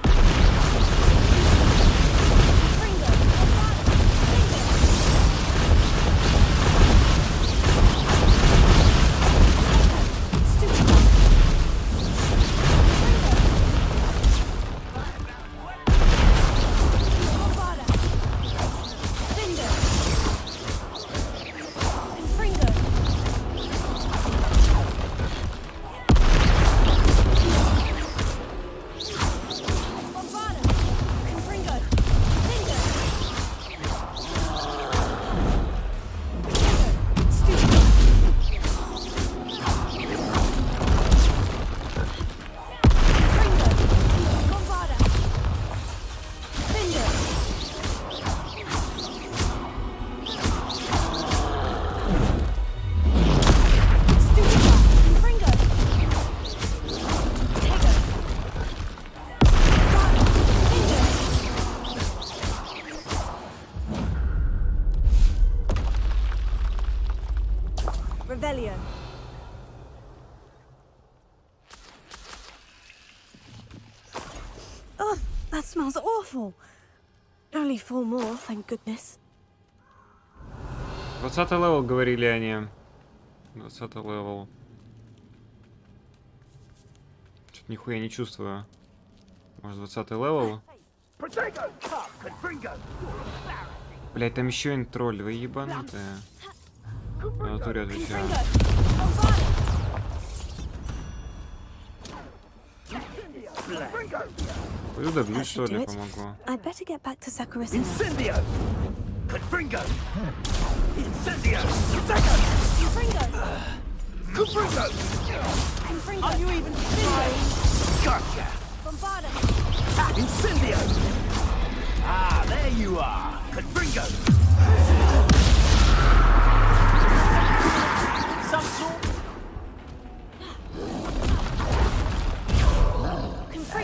Oh, that smells awful. Only 4 more, thank goodness. 20-й левел, говорили они. 20-й левел. Что-то нихуя не чувствую. Может, 20-й левел? Блять, там еще один тролль, вы ебанутые. На натуре отвечаю. Пойду добью, что ли, помогу. I'd better get back to Saccharissa. Incendio! Confringo! Incendio! Confringo! Are you even trying? Gotcha! Bombarda! Incendio! Ah, there you are! Confringo! Some sort?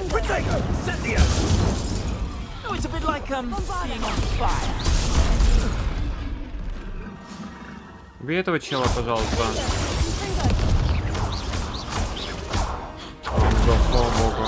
Protego! Incendio! Oh, it's a bit like, being on fire. Убей этого чела, пожалуйста. Он сдох, слава богу.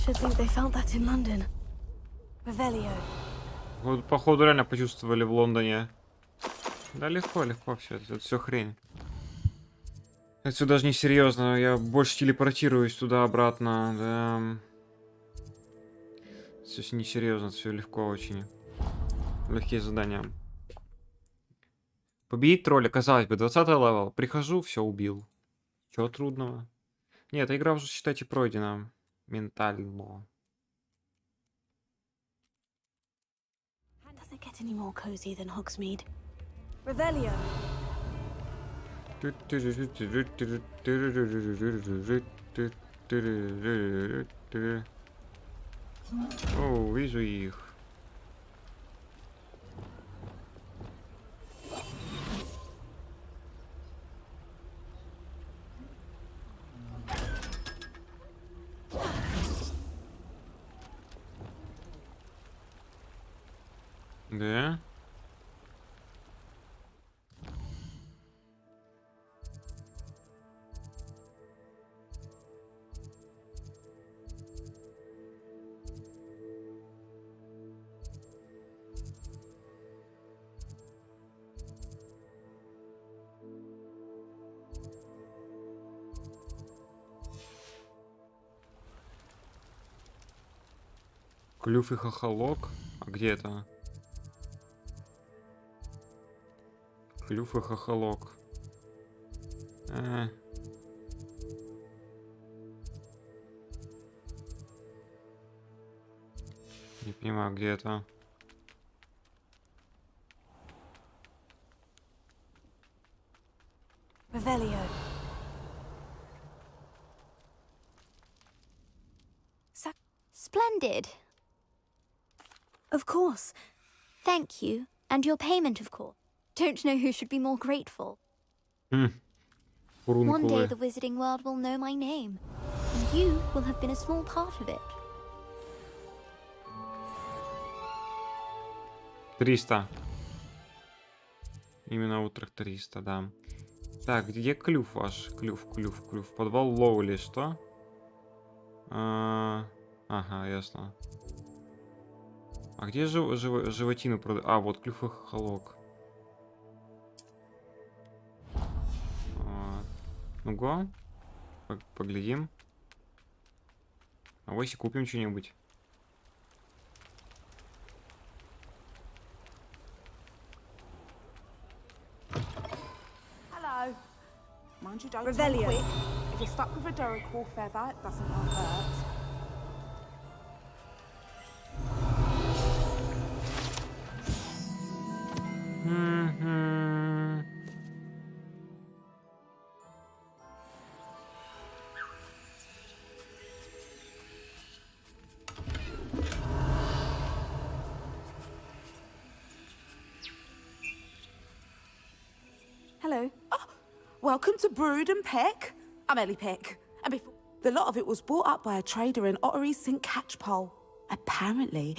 Should think they found that in London. Revelio. Вот, походу, реально почувствовали в Лондоне. Да, легко, легко все. Это все хрень. Это все даже не серьезно. Я больше телепортируюсь туда-обратно. Да. Все не серьезно, все легко очень. Легкие задания. Победить тролля, казалось бы, 20-й левел. Прихожу, все убил. Чего трудного? Нет, эта игра уже, считайте, пройдена. Ментально. Does it get any more cozy than Hogsmeade? Revelio. О, вижу их. Да? Клюв и хохолок? А где это? Клюв и хохолок. Не понимаю, где это. Revelio. Splendid. Of course. Thank you. And your payment, of course. Don't know who should be more grateful. One day the wizarding world will know my name. And you will have been a small part of it. 300. Именно у тракториста, да. Так, где клюв ваш? Клюв. Подвал Лоули, что? Ага, ясно. А где животину продают? А, вот клюв и хохолок. Ну-ка. Поглядим. А вот если купим что-нибудь. Hello. Mind you don't talk quick. If you're stuck with a Duracell feather, it doesn't hurt. Hello. Oh, welcome to Brood and Peck. I'm Ellie Peck. And before, the lot of it was bought up by a trader in Ottery St. Catchpole. Apparently,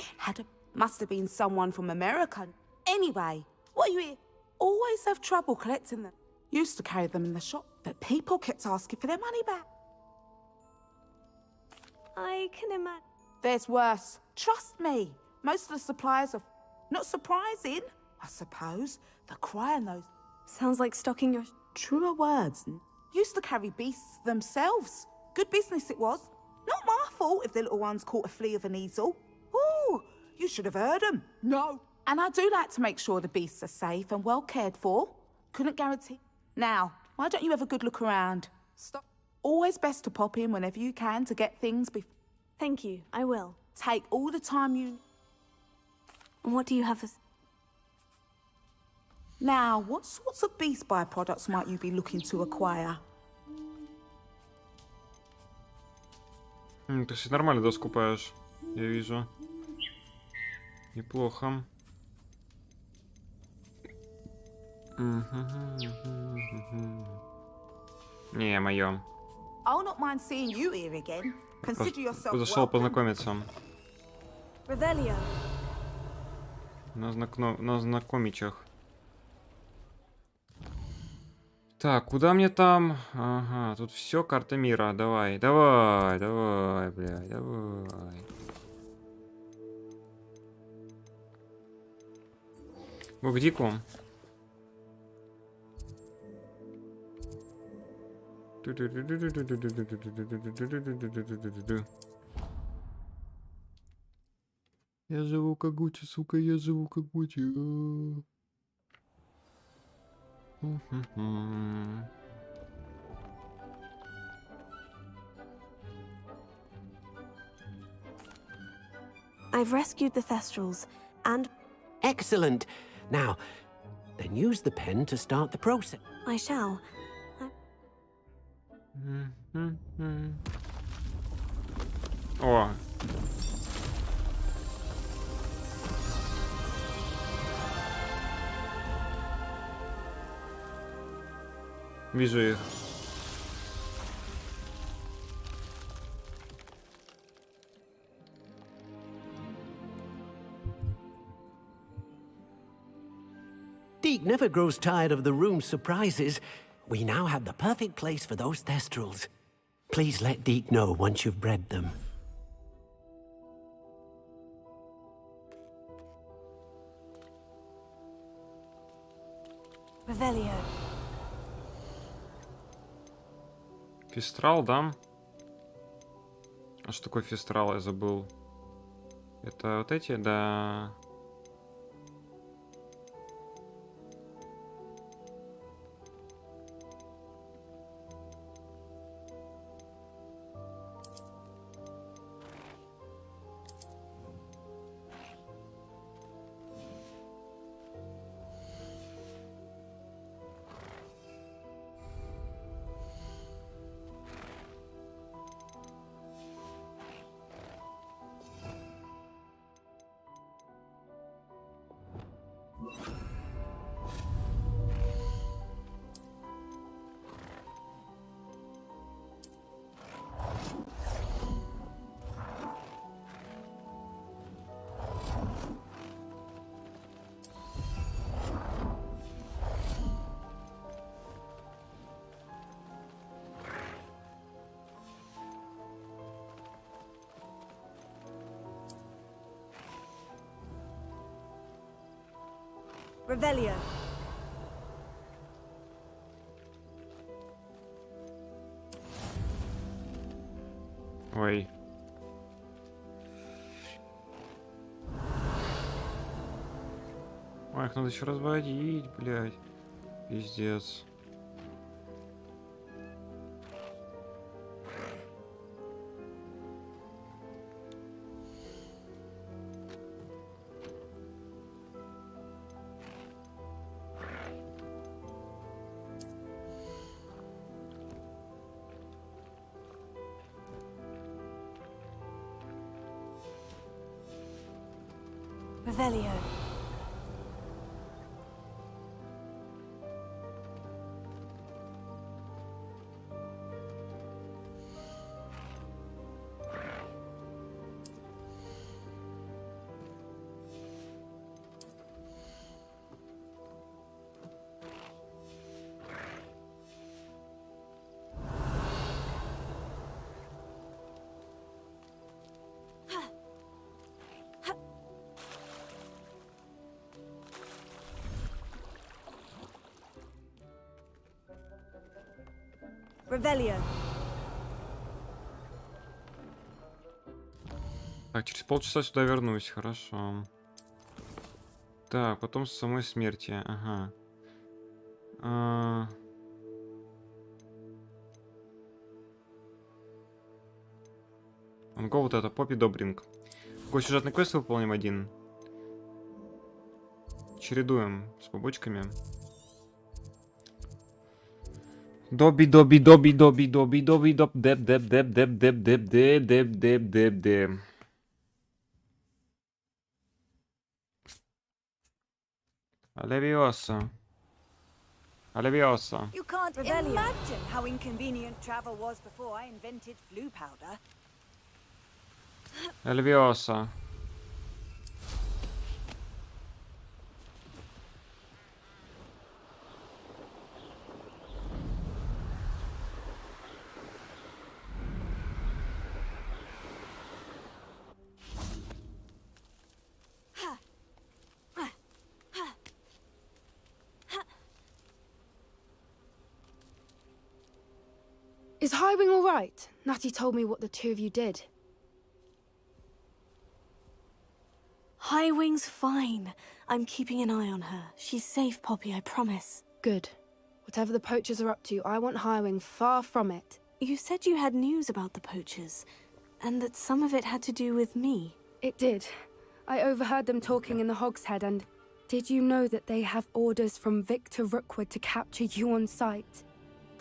must have been someone from America. Anyway, what are you here? Always have trouble collecting them. Used to carry them in the shop, but people kept asking for their money back. I can imagine. There's worse. Trust me. Most of the suppliers are not surprising, I suppose. The cry on those sounds like stocking your truer words. Used to carry beasts themselves. Good business it was. Not my fault if the little ones caught a flea of an easel. Ooh, you should have heard them. No. And I do like to make sure the beasts are safe and well cared for. Couldn't guarantee. Now, why don't you have a good look around? Stop. Always best to pop in whenever you can to get things before. Thank you, I will. Take all the time you... And what do you have as... Now, what sorts of beast byproducts might you be looking to acquire? Ты все нормально доску скупаешь, я вижу. Неплохо. Не, моё. I'll not mind seeing you here again. Consider yourself Зашел welcome. познакомиться. Revelio. На знакомичах. Так, куда мне там? Ага, тут все, карта мира. Давай, блядь, давай. К Дику. Я живу как Гуччи, сука, я живу как Гуччи. I've rescued the Thestrals, and... Excellent! Now, then use the pen to start the process. I shall. О! Вижу их. Deke never grows tired of the room's surprises. We now have the perfect place for those Thestrals. Please let Deke know once you've bred them. Revelio. Фестрал, да? А что такое фестрал, я забыл. Это вот эти, да. Revelio. Ой. Ой, их надо еще разводить, блядь. Пиздец. Revelio. Revelio. Так, через полчаса сюда вернусь, хорошо. Так, потом с самой смерти, ага. Онго вот это, Поппи Добринг. Какой сюжетный квест выполним один? Чередуем с побочками. Доби, доби, доби, доби, доби, доби, доп, деп, деп, деп, деп, деп, деп, деп, деп, деп, деп, деп. Левиоса. Левиоса. You can't imagine how inconvenient travel was before I invented flu powder. Левиоса. Is Highwing all right? Natty told me what the two of you did. Highwing's fine. I'm keeping an eye on her. She's safe, Poppy, I promise. Good. Whatever the poachers are up to, I want Highwing far from it. You said you had news about the poachers, and that some of it had to do with me. It did. I overheard them talking in the Hogshead, and did you know that they have orders from Victor Rookwood to capture you on sight?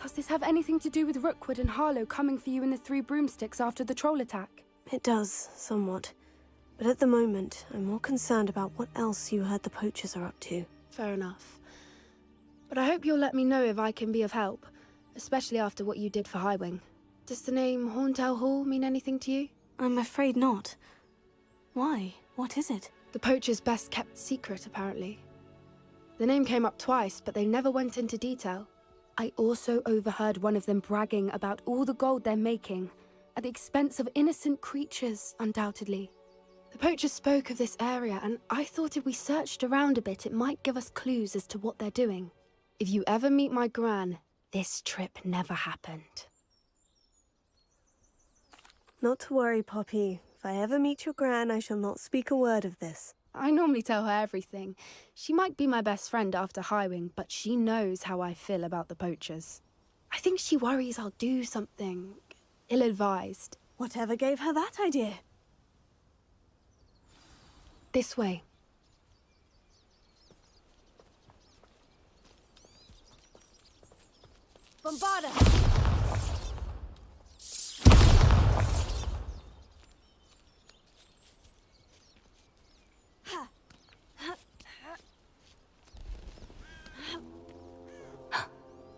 Does this have anything to do with Rookwood and Harlow coming for you in the Three Broomsticks after the troll attack? It does, somewhat. But at the moment, I'm more concerned about what else you heard the poachers are up to. Fair enough. But I hope you'll let me know if I can be of help, especially after what you did for Highwing. Does the name Horntail Hall mean anything to you? I'm afraid not. Why? What is it? The poachers' best kept secret, apparently. The name came up twice, but they never went into detail. I also overheard one of them bragging about all the gold they're making, at the expense of innocent creatures, undoubtedly. The poachers spoke of this area, and I thought if we searched around a bit, it might give us clues as to what they're doing. If you ever meet my gran, this trip never happened. Not to worry, Poppy. If I ever meet your gran, I shall not speak a word of this. I normally tell her everything. She might be my best friend after Highwing, but she knows how I feel about the poachers. I think she worries I'll do something ill-advised. Whatever gave her that idea? This way. Bombarda!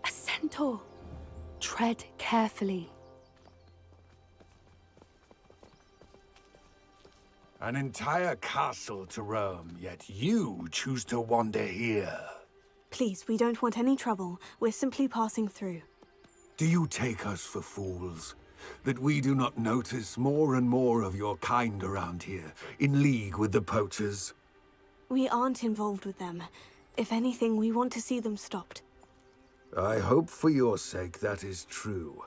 A centaur. Tread carefully. An entire castle to roam, yet you choose to wander here. Please, we don't want any trouble. We're simply passing through. Do you take us for fools? That we do not notice more and more of your kind around here, in league with the poachers? We aren't involved with them. If anything, we want to see them stopped. I hope for your sake that is true.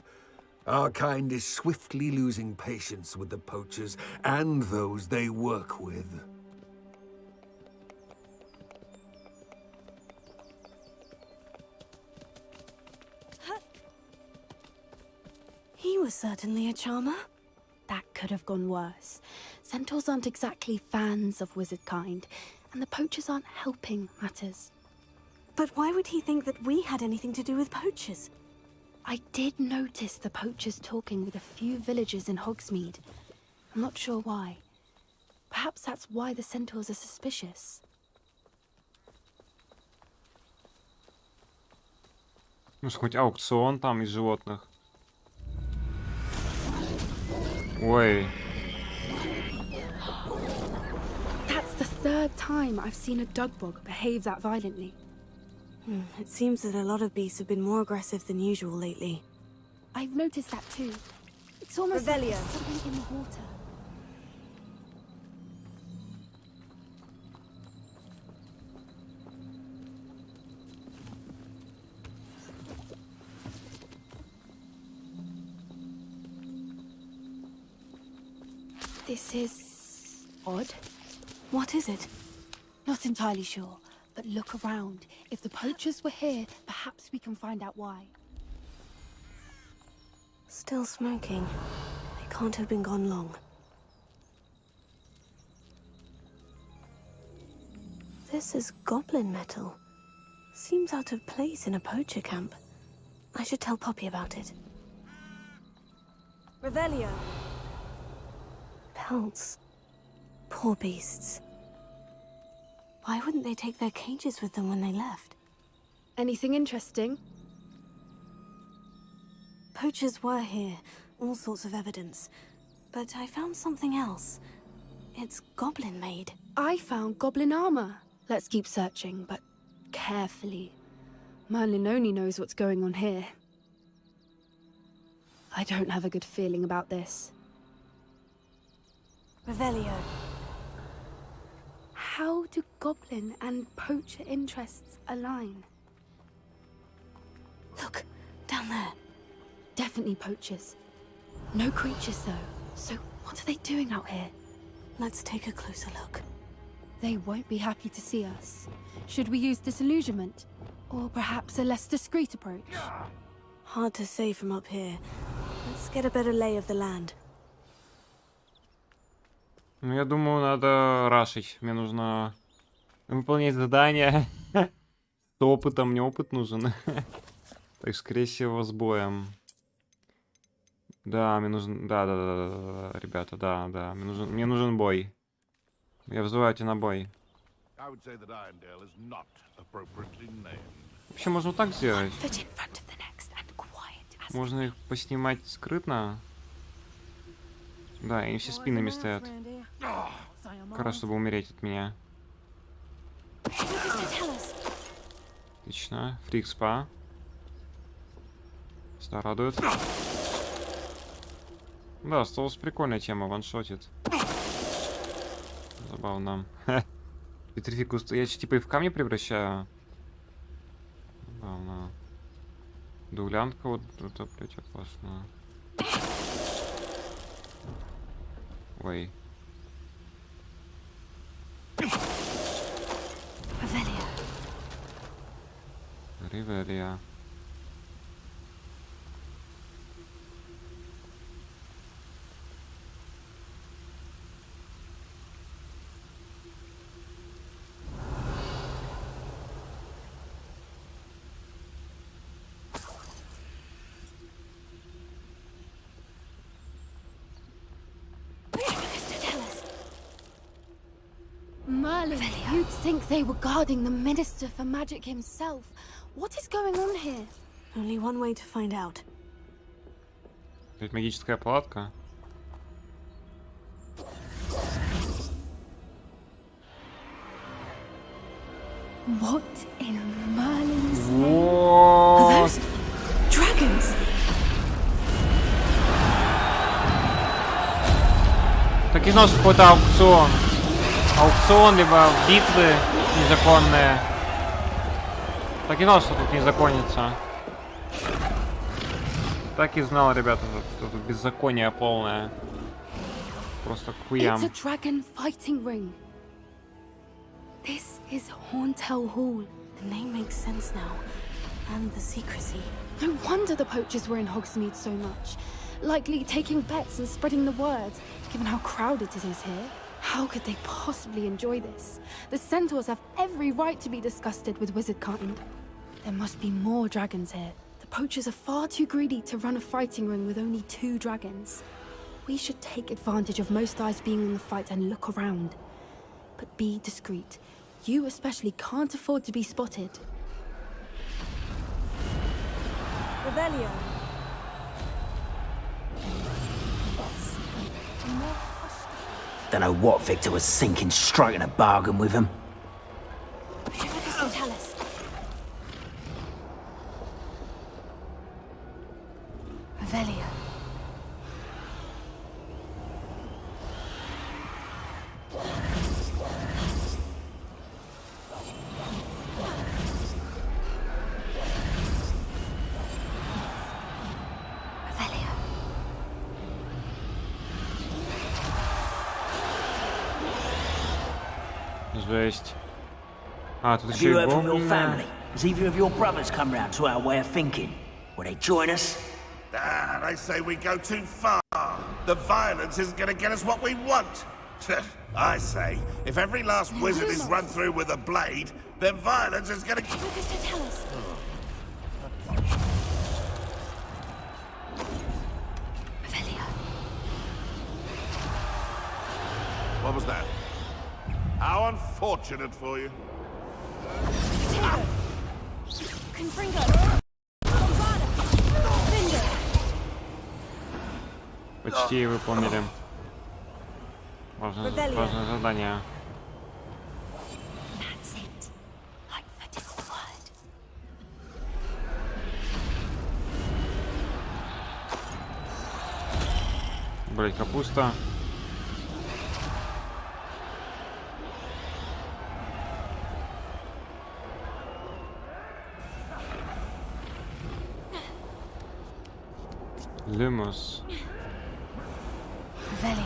Our kind is swiftly losing patience with the poachers and those they work with. He was certainly a charmer. That could have gone worse. Centaurs aren't exactly fans of wizard kind, and the poachers aren't helping matters. But why would he think that we had anything to do with poachers? I did notice the poachers talking with a few villagers in Hogsmeade. I'm not sure why. Perhaps that's why the centaurs are suspicious. Может, хоть аукцион там из животных. Ой. That's the third time I've seen a dugbog behave that violently. It seems that a lot of beasts have been more aggressive than usual lately. I've noticed that too. It's almost like Revelio. there's something in the water. This is odd. What is it? Not entirely sure, but look around. If the poachers were here, perhaps we can find out why. Still smoking. They can't have been gone long. This is goblin metal. Seems out of place in a poacher camp. I should tell Poppy about it. Revelio. Pelts. Poor beasts. Why wouldn't they take their cages with them when they left? Anything interesting? Poachers were here, all sorts of evidence. But I found something else. It's goblin-made. I found goblin armor. Let's keep searching, but carefully. Merlin only knows what's going on here. I don't have a good feeling about this. Revelio. How do goblin and poacher interests align? Look, down there. Definitely poachers. No creatures, though. So what are they doing out here? Let's take a closer look. They won't be happy to see us. Should we use disillusionment? Or perhaps a less discreet approach? Hard to say from up here. Let's get a better lay of the land. Ну, я думаю, надо рашить. Мне нужно выполнять задание. С опытом, мне опыт нужен. Так, скорее всего, с боем. Да, мне нужен... Да, ребята, да. Мне нужен бой. Я вызываю тебя на бой. Вообще, можно вот так сделать. Можно их поснимать скрытно. Да, они все спинами стоят. Как раз, чтобы умереть от меня. Отлично. Фрик спа. Что радует. Да, осталась прикольная тема, ваншотит. Забавно. Петрификус, я типа и в камни превращаю. Забавно. Дулянка вот это, блядь, классно. Ой. Ривелия. Merlin, you'd think they were guarding the Minister for Magic himself. What is going on here? Only one way to find out. Ведь магическая палатка. What in Merlin's name? Вот. Are those dragons? Так и у нас какой-то аукцион. Аукцион, либо битвы незаконные. Так и знал, что тут не законится. Так и знал, ребята, что тут беззаконие полное. Просто к хуям. It's a dragon fighting ring. This is Horntail Hall. The name makes sense now. And the secrecy. No wonder the poachers were in Hogsmeade so much. Likely taking bets and spreading the word, given how crowded it is here. How could they possibly enjoy this? The centaurs have every right to be disgusted with wizardkind. There must be more dragons here. The poachers are far too greedy to run a fighting ring with only 2 dragons. We should take advantage of most eyes being on the fight and look around. But be discreet. You especially can't afford to be spotted. Revelio. Don't know what Victor was thinking, striking a bargain with him. Tell us. Revelio. Жесть. А, тут Have еще you и heard from your гоблины. family? Has either of your brothers come round to our way of thinking? Will they join us? Ah, they say we go too far. The violence isn't going to get us what we want. I say, if every last wizard is run through with a blade, then violence is going to... Tell us. What was that? How unfortunate for you. Почти выполнили. Важное задание. Блять, капуста. Люмус. Revelio.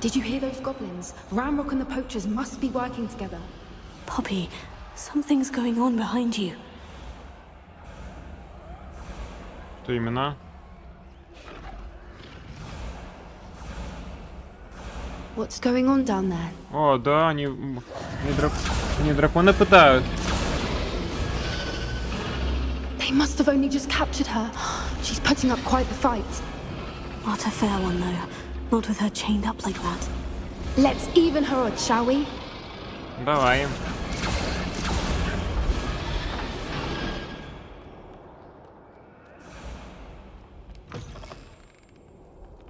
Did you hear those goblins? Ramrock and the poachers must be working together. Poppy, something's going on behind you. Что именно? What's going on down there? О, да, они дракона пытают. They must have only just captured her. She's putting up quite the fight. Not a fair one, though. Not with her chained up like that. Let's even her odds, shall we? Давай.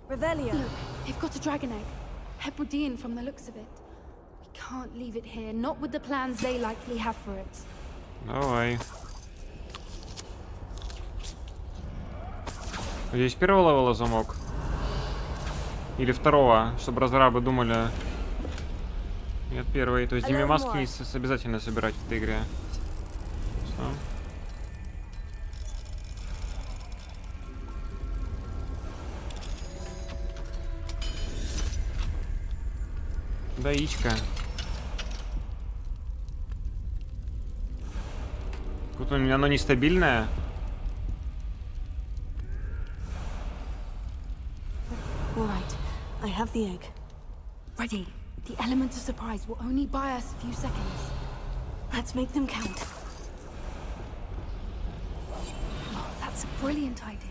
Revelio. Look, they've got a dragon egg. Hebridean from the looks of it. We can't leave it here, not with the plans they likely have for it. Давай. Здесь первого левела замок? Или второго, чтобы разрабы думали Нет, первый. То есть Диме маски не обязательно собирать в этой игре. Всё. Да, яичко. Тут у меня оно нестабильное. All right, I have the egg. Ready. The element of surprise will only buy us a few seconds. Let's make them count. Oh, that's a brilliant idea.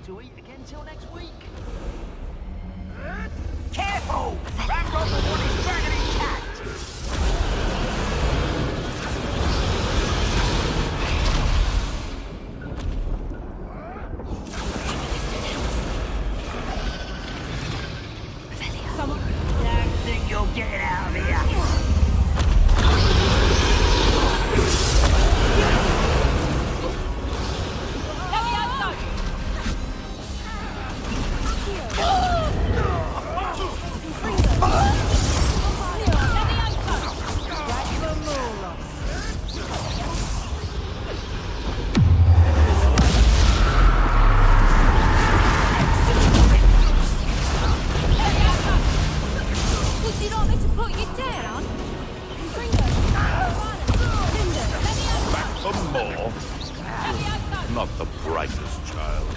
To eat again till next week. Careful! That robber one is dragging his cat! Someone... Don't think you'll get it out of here! Not the brightest child.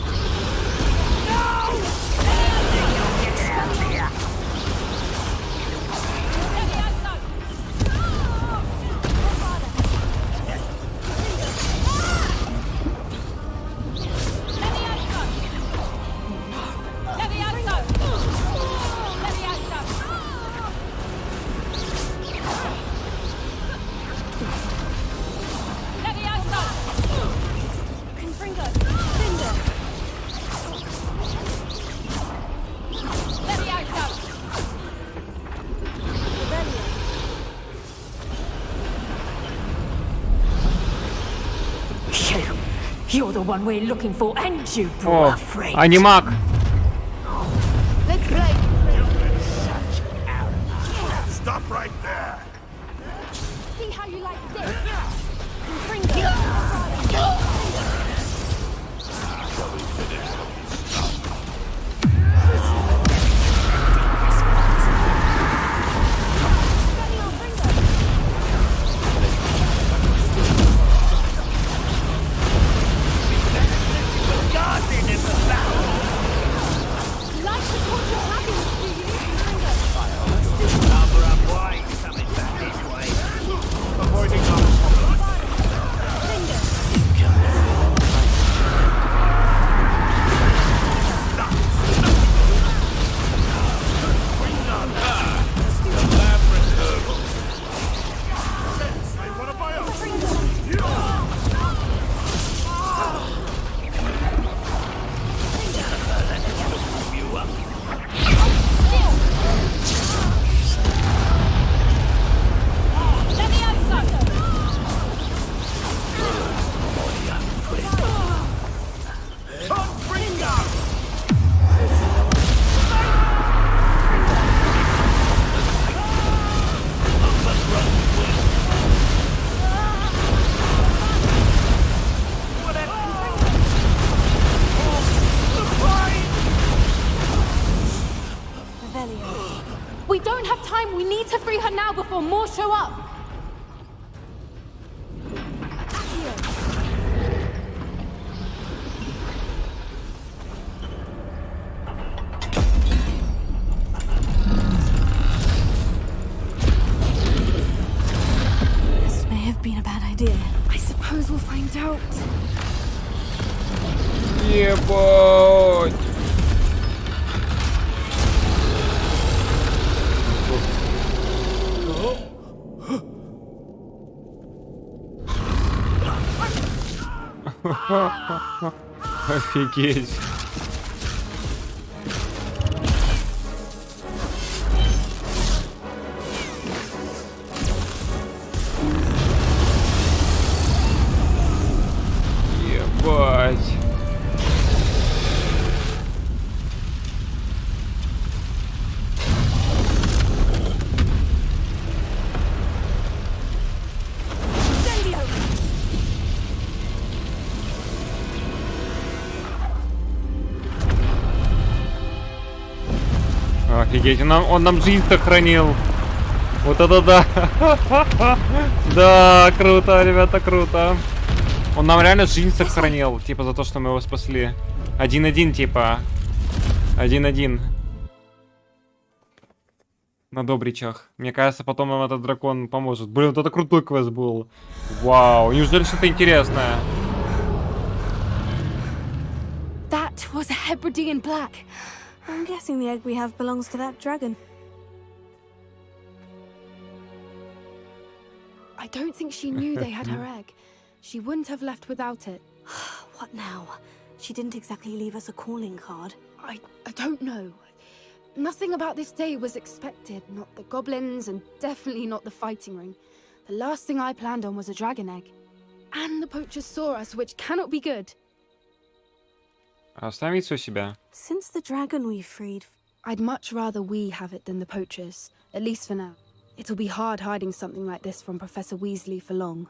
You're the one we're looking for, and you brought a freight. Анимак. Let's play. Stop right there. See how you like this. Shall we finish what we started? We don't have time. We need to free her now before more show up. This may have been a bad idea. I suppose we'll find out. Ебать. Офигеть. Ебать. Офигеть, он нам жизнь сохранил. Вот это да. Да, круто, ребята, круто. Он нам реально жизнь сохранил, типа, за то, что мы его спасли. 1-1, типа. 1-1. На добричах. Мне кажется, потом нам этот дракон поможет. Блин, вот это крутой квест был. Вау, неужели что-то интересное? That was a Hebridean black. I'm guessing the egg we have belongs to that dragon. I don't think she knew they had her egg. She wouldn't have left without it. What now? She didn't exactly leave us a calling card. I don't know. Nothing about this day was expected. Not the goblins, and definitely not the fighting ring. The last thing I planned on was a dragon egg. And the poachers saw us, which cannot be good. Оставить у себя. Since the dragon we freed... I'd much rather we have it than the poachers, at least for now. It'll be hard hiding something like this from Professor Weasley for long.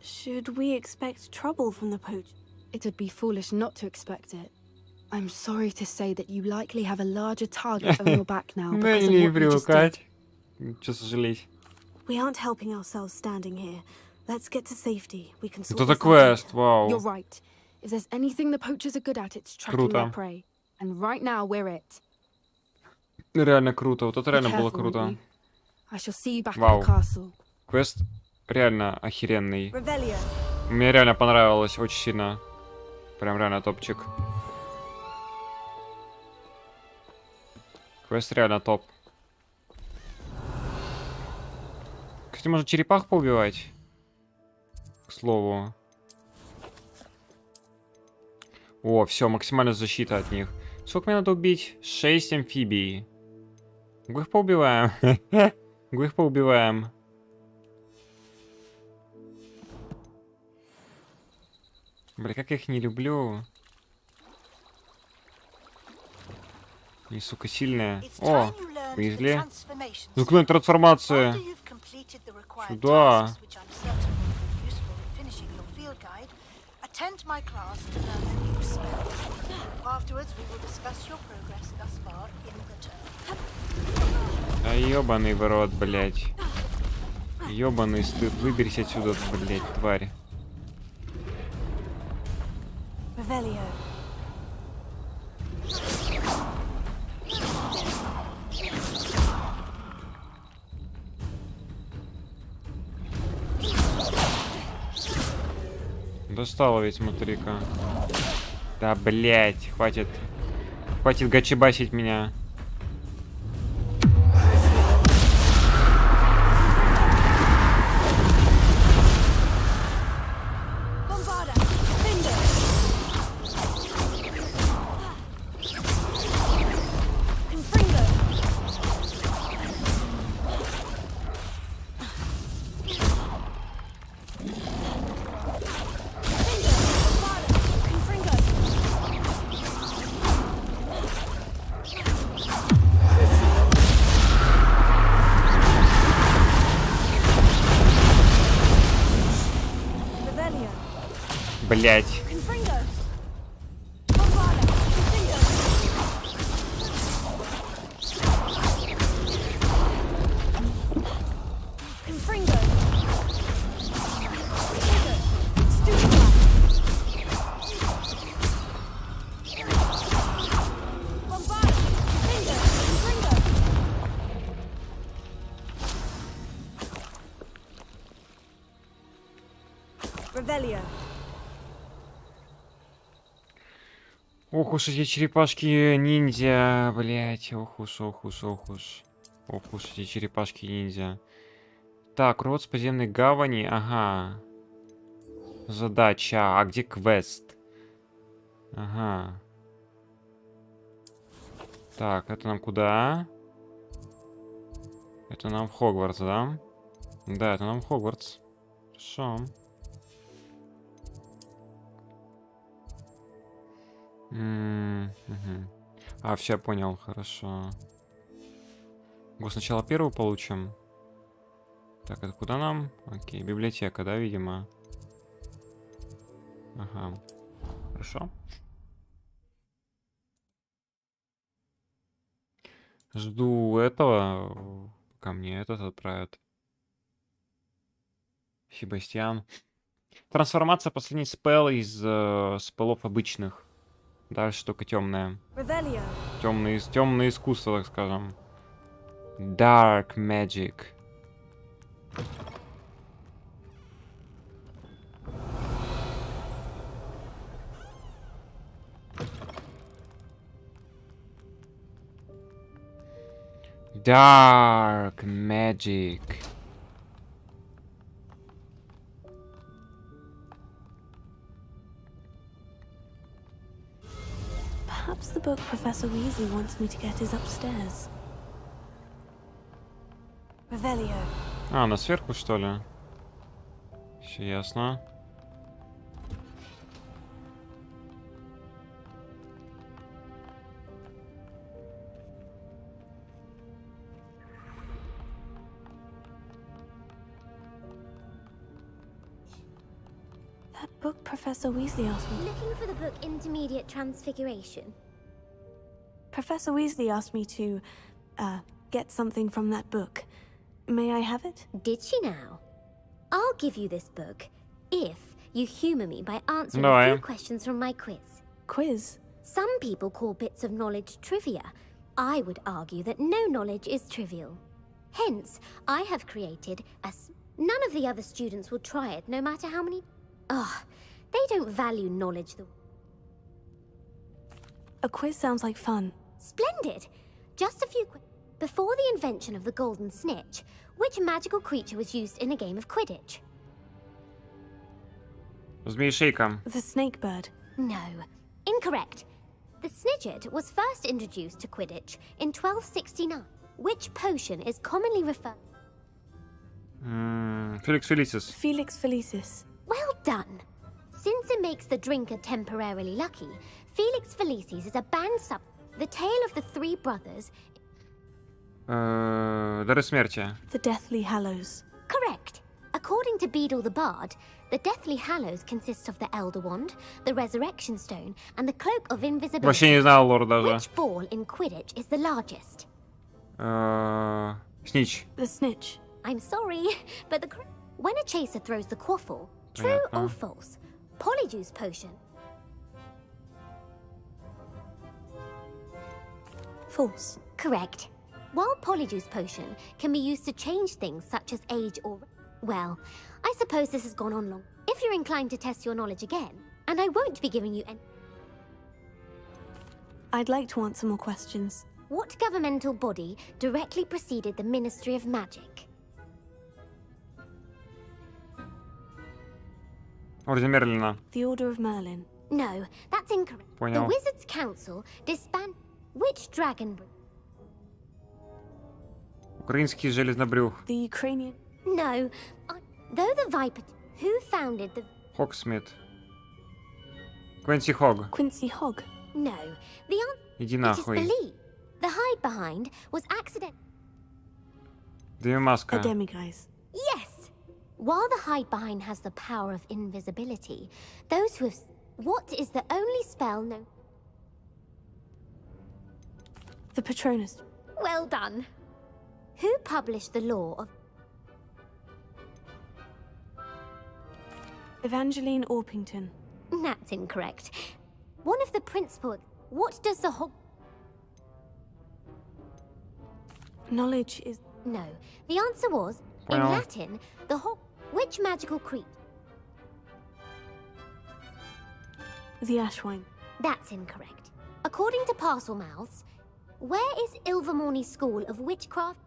Should we expect trouble from the poach? It would be foolish not to expect it. I'm sorry to say that you likely have a larger target on your back now because of what you just did. Что сожалеть? We aren't helping ourselves standing here. Let's get to safety. We can sort Это this квест, out. вау. You're right. If there's anything the poachers are good at, it's tracking their prey. And right now we're it. Реально круто. Вот это реально было круто. I shall see you back at Вау. the castle. Квест реально охеренный. Revelio. Мне реально понравилось очень сильно. Прям реально топчик. Квест реально топ. Кстати, можно черепах поубивать. К слову. О, все, максимальная защита от них. Сколько мне надо убить? 6 амфибий. Мы их поубиваем. Мы их поубиваем. Бля, как я их не люблю. Они, сука, сильные. О, Уизли. Заклинание трансформации. Сюда. Attend my class to learn a new spell. Afterwards, we will discuss your progress thus far in the term. Да ёбаный в рот, блядь. Ёбаный стыд. Выберись отсюда, блядь, тварь. Revelio. Достала ведь, смотри-ка. Да, блядь, хватит. Хватит гачебасить меня. Блять. Revelio. Ох уж эти черепашки ниндзя, блять, ох уж, ох уж, ох уж. Ох уж эти черепашки ниндзя. Так, рот с подземной гавани, ага. Задача, а где квест? Ага. Так, это нам куда? Это нам в Хогвартс, да? Да, это нам в Хогвартс. Хорошо. А, все, понял, хорошо. Сначала первую получим. Так, это куда нам? Окей, библиотека, да, видимо. Ага. Хорошо. Жду этого. Ко мне этот отправят. Себастьян. Трансформация — последний спелл из спеллов обычных. Дальше только темное. Revelio. Темное искусство, так скажем. Dark Magic. Dark Magic. Perhaps the book Professor Weasley wants me to get is upstairs. Revelio. А, она сверху, что ли? Все ясно. That book Professor Weasley asked me. Looking for the book Intermediate Transfiguration. Professor Weasley asked me to, get something from that book. May I have it? Did she now? I'll give you this book if you humor me by answering No, a few questions from my quiz. Quiz? Some people call bits of knowledge trivia. I would argue that no knowledge is trivial. Hence, I have created none of the other students will try it, no matter how many... Ugh, they don't value knowledge A quiz sounds like fun. Splendid! Just a few Before the invention of the golden snitch, which magical creature was used in a game of Quidditch? Змеишейка. The snake bird. No. Incorrect. The Snidget was first introduced to Quidditch in 1269. Which potion is commonly referred... Felix Felicis. Felix Felicis. Well done. Since it makes the drinker temporarily lucky, Felix Felicis is a banned sub... The tale of the three brothers... Дары смерти. The Deathly Hallows. Correct. According to Beedle the Bard, the Deathly Hallows consists of the Elder Wand, the Resurrection Stone, and the Cloak of Invisibility. Вообще не знал лор даже. Which ball in Quidditch is the largest? Snitch. The snitch. I'm sorry, but when a chaser throws the quaffle, true or false? Polyjuice potion. False. Correct. While Polyjuice potion can be used to change things such as age or... Well, I suppose this has gone on long. If you're inclined to test your knowledge again, and I won't be giving you any... I'd like to answer more questions. What governmental body directly preceded the Ministry of Magic? Орден Мерлина. The Order of Merlin. No, that's incorrect. Понял. The Wizards' Council disbanded... Which dragon... Украинский железнобрюх. The Ukrainian... No. Though the Viper... Who founded the... Хогсмит. Quincy Hogg. Quincy Hogg. No. The answer... Иди It is нахуй. believed. The hide behind was accident... Демимаска. A demiguise. Yes! While the hide behind has the power of invisibility, those who have... What is the only spell known... The Patronus. Well done. Who published the law of... Evangeline Orpington. That's incorrect. One of the principal... What does the Hog... Knowledge is... No. The answer was, in Well. Latin, the Hog... Which magical creature? The Ashwine. That's incorrect. According to Parselmouths, where is Ilvermorny's school of witchcraft?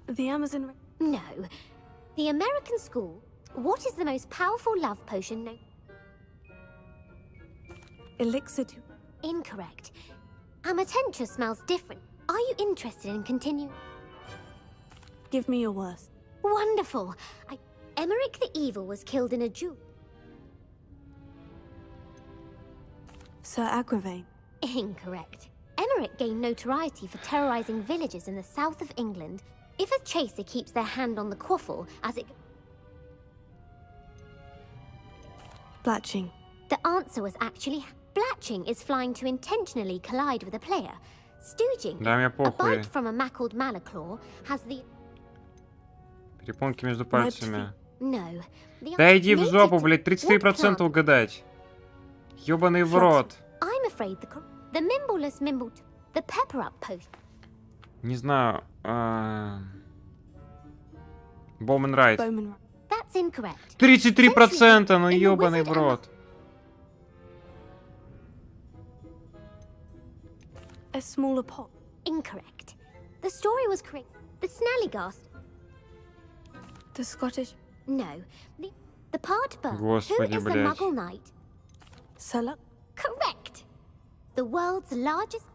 The Amazon... No. The American school... What is the most powerful love potion known? Elixir to... Incorrect. Amatentra smells different. Are you interested in continuing? Give me your worst. Wonderful. Emmerich the Evil was killed in a duel. Sir Agravain. Incorrect. Emmerich gained notoriety for terrorizing villages in the south of England. If a chaser keeps their hand on the quaffle as it... Blatching. The answer was actually... Blatching is flying to intentionally collide with a player. Stooging. Да, мне A похуй. bite from a mackled malaclaw has the... Перепонки между пальцами. No. The Да иди в native жопу, to- блядь, 33% What угадать. Ёбаный в plant? рот. I'm afraid the mimbleless mimbled... The pepper-up potion. Не знаю. Bowman Right. That's incorrect. 33%, ну In the ёбаный wizard в and рот. A smaller pot. Incorrect. The story was correct. The Snallyghast. The Scottish. No. The part bird. Who Господи, is the блядь. Muggle Knight? Cellar. Correct. The world's largest...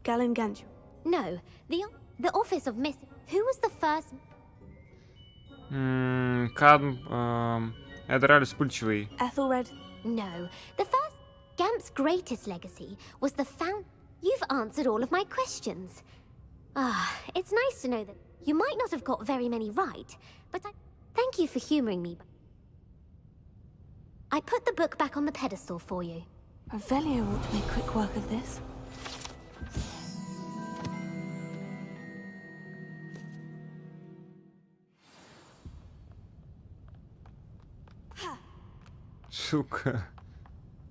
Gallingantua. No. The office of Miss... Who was the first... Кадм... Эдераль Вспыльчивый. Ethelred. No. The first... Gamp's greatest legacy was the found... You've answered all of my questions. It's nice to know that you might not have got very many right, but thank you for humoring me. I put the book back on the pedestal for you. Revelio ought to make quick work of this. Сука.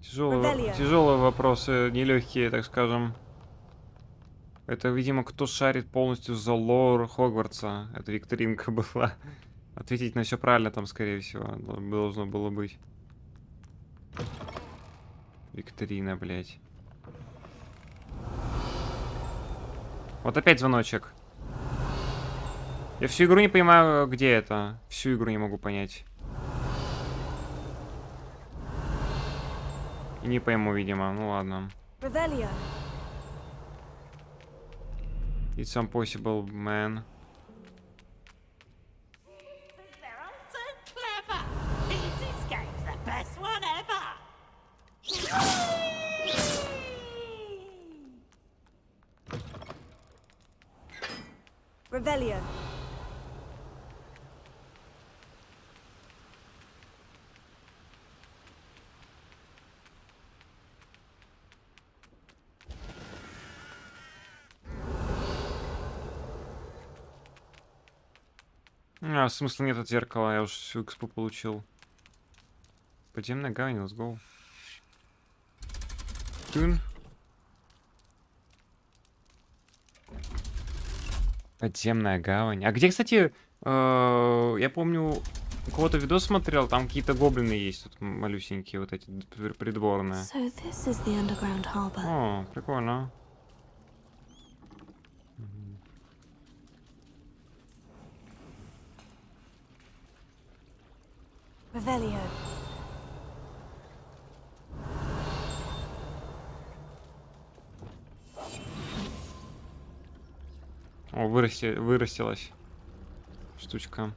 Revelio. Тяжелые вопросы, нелегкие, так скажем. Это, видимо, кто шарит полностью за лор Хогвартса. Это викторинка была. Ответить на все правильно там, скорее всего, должно было быть. Викторина, блядь. Вот опять звоночек. Я всю игру не понимаю, где это. Всю игру не могу понять. И не пойму, видимо. Ну ладно. Revelio. It's impossible, man. Revelio. Смысла нет от зеркала, я уж всю экспу получил. Подземная гавань, let's go. Тюн. Подземная гавань. А где, кстати, я помню, у кого-то видос смотрел, там какие-то гоблины есть, тут малюсенькие, вот эти придворные. So this is the underground harbor. О, прикольно. Revelio. О, вырастилась штучка.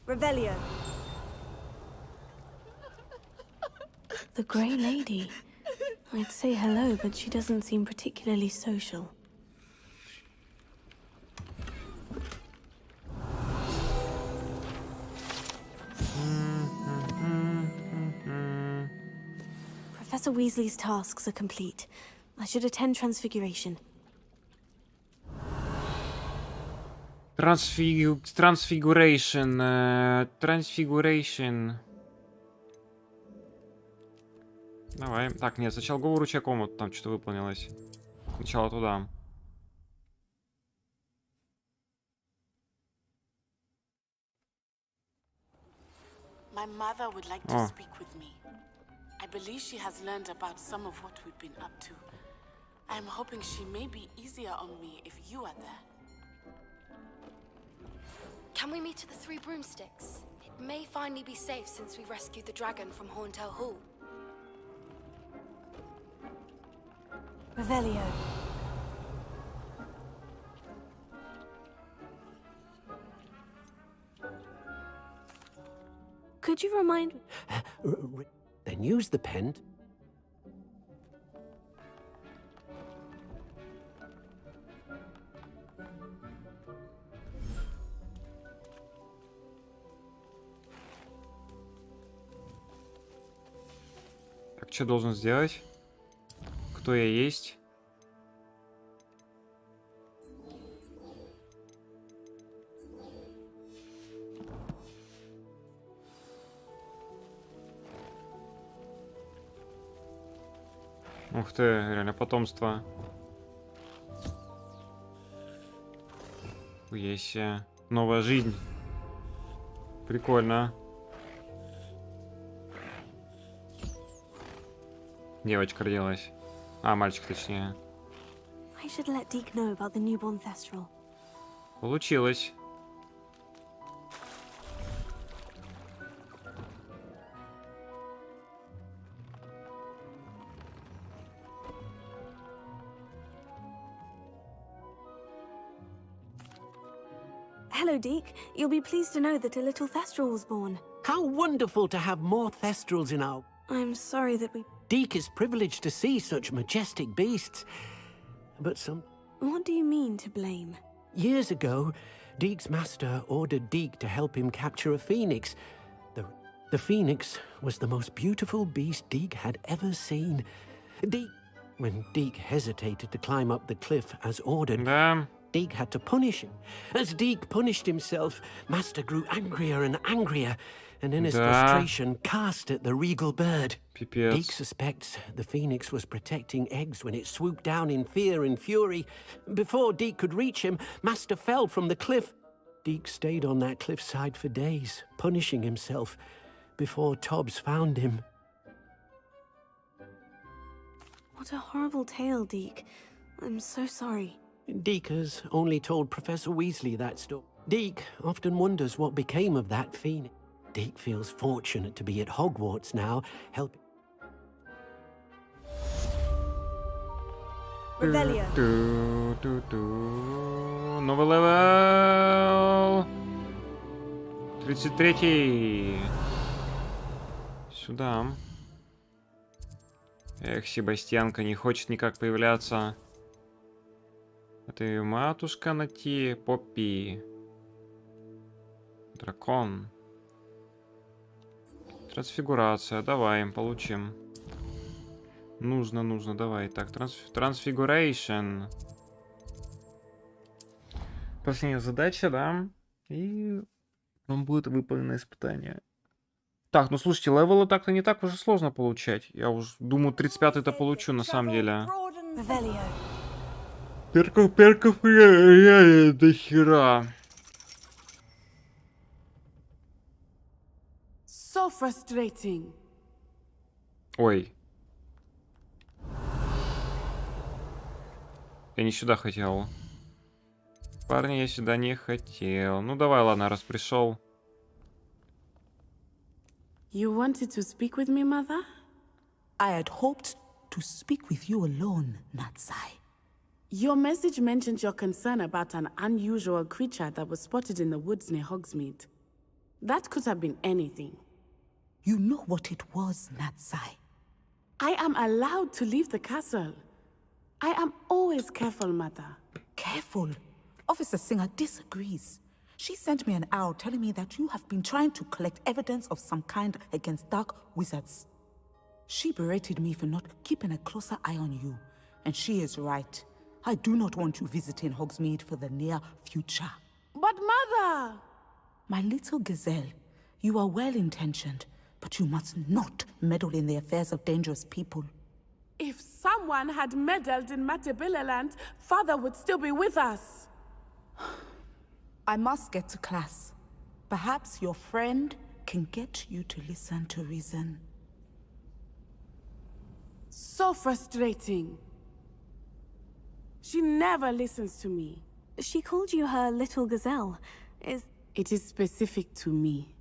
Revelio. The Grey Lady. I'd say hello, but she doesn't seem particularly social. Professor Weasley's tasks are complete. I should attend Transfiguration. Transfiguration. Давай. Так, нет, сначала go вручай комнату, там что-то выполнилось. Сначала туда. My mother would like to speak with me. I believe she has learned about some of what we've been up to. I'm hoping she may be easier on me if you are there. Can we meet at the Three Broomsticks? It may finally be safe since we rescued the dragon from Horntail Hall. Revelio. Could you remind me? Then use the pen. Что должен сделать? Кто я есть? Ух ты, реально потомство. Уеся. Новая жизнь. Прикольно. Девочка родилась. А, мальчик точнее. I should let Deke know about the newborn Thestral. Получилось. Hello, Deke. You'll be pleased to know that a little Thestral was born. How wonderful to have more Thestrals in our... I'm sorry that we... Deke is privileged to see such majestic beasts. But some... What do you mean to blame? Years ago, Deke's master ordered Deke to help him capture a phoenix. The phoenix was the most beautiful beast Deke had ever seen. When Deke hesitated to climb up the cliff as ordered, Deke had to punish him. As Deke punished himself, Master grew angrier and angrier, and in his frustration cast at the regal bird. Deke suspects the phoenix was protecting eggs when it swooped down in fear and fury. Before Deke could reach him, Master fell from the cliff. Deke stayed on that cliffside for days, punishing himself, before Tobbs found him. What a horrible tale, Deke. I'm so sorry. Deke has only told Professor Weasley that story. Deke often wonders what became of that phoenix. Deke feels fortunate to be at Hogwarts now, helping... Revelio. Новый левел. 33. Сюда. Эх, Себастьянка не хочет никак появляться. Это ее матушка найти. Поппи. Дракон. Трансфигурация. Давай, получим. Нужно, давай. Так, трансфигурейшн. Последняя задача, да? И вам будет выполнено испытание. Так, ну слушайте, левелы так-то не так уже сложно получать. Я уж думаю, 35-й-то получу на самом деле. Перков реально до хера. So frustrating. Ой. Я не сюда хотел. Парни, я сюда не хотел. Ну давай, ладно, раз пришел. You wanted to speak with me, Mother? I had hoped to speak with you alone, Natsai. Your message mentioned your concern about an unusual creature that was spotted in the woods near Hogsmeade. That could have been anything. You know what it was, Natsai. I am allowed to leave the castle. I am always careful, Mother. Careful? Officer Singer disagrees. She sent me an owl telling me that you have been trying to collect evidence of some kind against dark wizards. She berated me for not keeping a closer eye on you. And she is right. I do not want you visiting Hogsmeade for the near future. But Mother! My little gazelle, you are well-intentioned, but you must not meddle in the affairs of dangerous people. If someone had meddled in Matabeleland, Father would still be with us. I must get to class. Perhaps your friend can get you to listen to reason. So frustrating. She never listens to me. She called you her little gazelle. It is specific to me.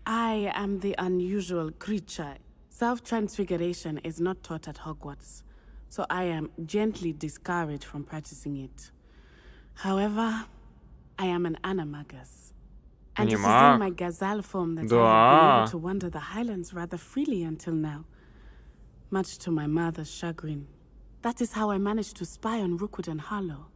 I am the unusual creature. Self-transfiguration is not taught at Hogwarts, so I am gently discouraged from practicing it. However, I am an animagus. And it is in my gazelle form that I have been able to wander the Highlands rather freely until now. Much to my mother's chagrin. That is how I managed to spy on Rookwood and Harlow.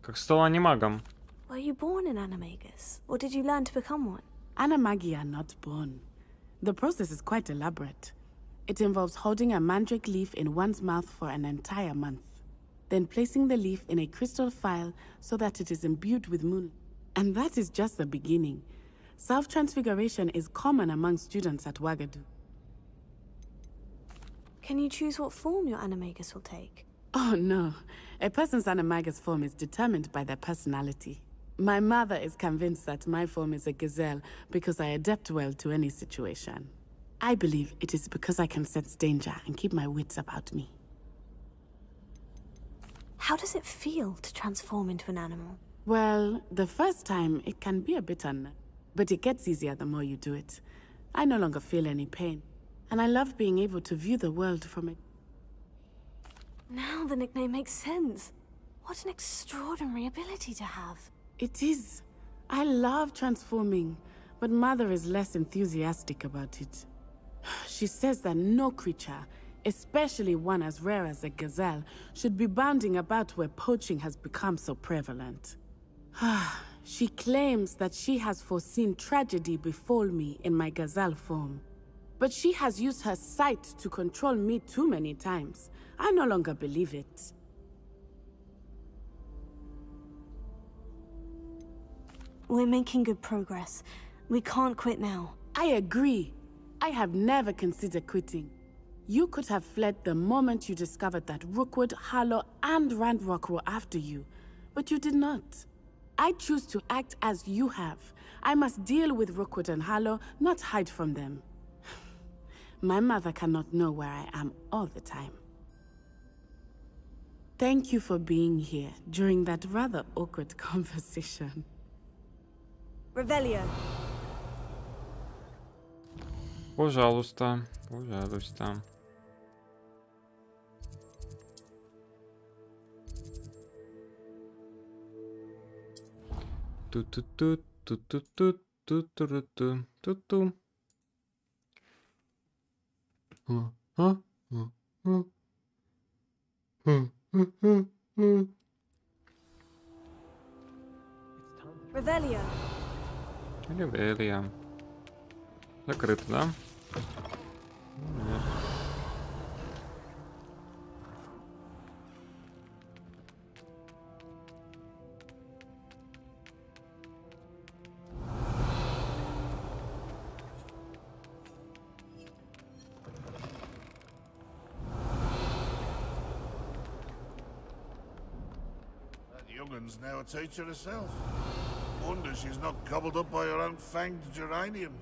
Как стал анимагом? Were you born an animagus, or did you learn to become one? Animagi are not born. The process is quite elaborate. It involves holding a mandrake leaf in one's mouth for an entire month, then placing the leaf in a crystal phial so that it is imbued with moon. And that is just the beginning. Self-transfiguration is common among students at Wagadu. Can you choose what form your animagus will take? Oh no, a person's animagus form is determined by their personality. My mother is convinced that my form is a gazelle because I adapt well to any situation. I believe it is because I can sense danger and keep my wits about me. How does it feel to transform into an animal? Well, the first time it can be a bit but it gets easier the more you do it. I no longer feel any pain, and I love being able to view the world from it. Now the nickname makes sense. What an extraordinary ability to have. It is. I love transforming, but Mother is less enthusiastic about it. She says that no creature, especially one as rare as a gazelle, should be bounding about where poaching has become so prevalent. She claims that she has foreseen tragedy befall me in my gazelle form. But she has used her sight to control me too many times. I no longer believe it. We're making good progress. We can't quit now. I agree. I have never considered quitting. You could have fled the moment you discovered that Rookwood, Harlow, and Randrock were after you, but you did not. I choose to act as you have. I must deal with Rookwood and Harlow, not hide from them. My mother cannot know where I am all the time. Thank you for being here during that rather awkward conversation. Revelio. Пожалуйста, пожалуйста. Ту-ту-ту-ту-ту-ту-ту-ту-ту. Revelio. Ревелия. Закрыто, да? Нет. That youngun's now a teacher herself. Wonder she's not gobbled up by her own fanged geranium.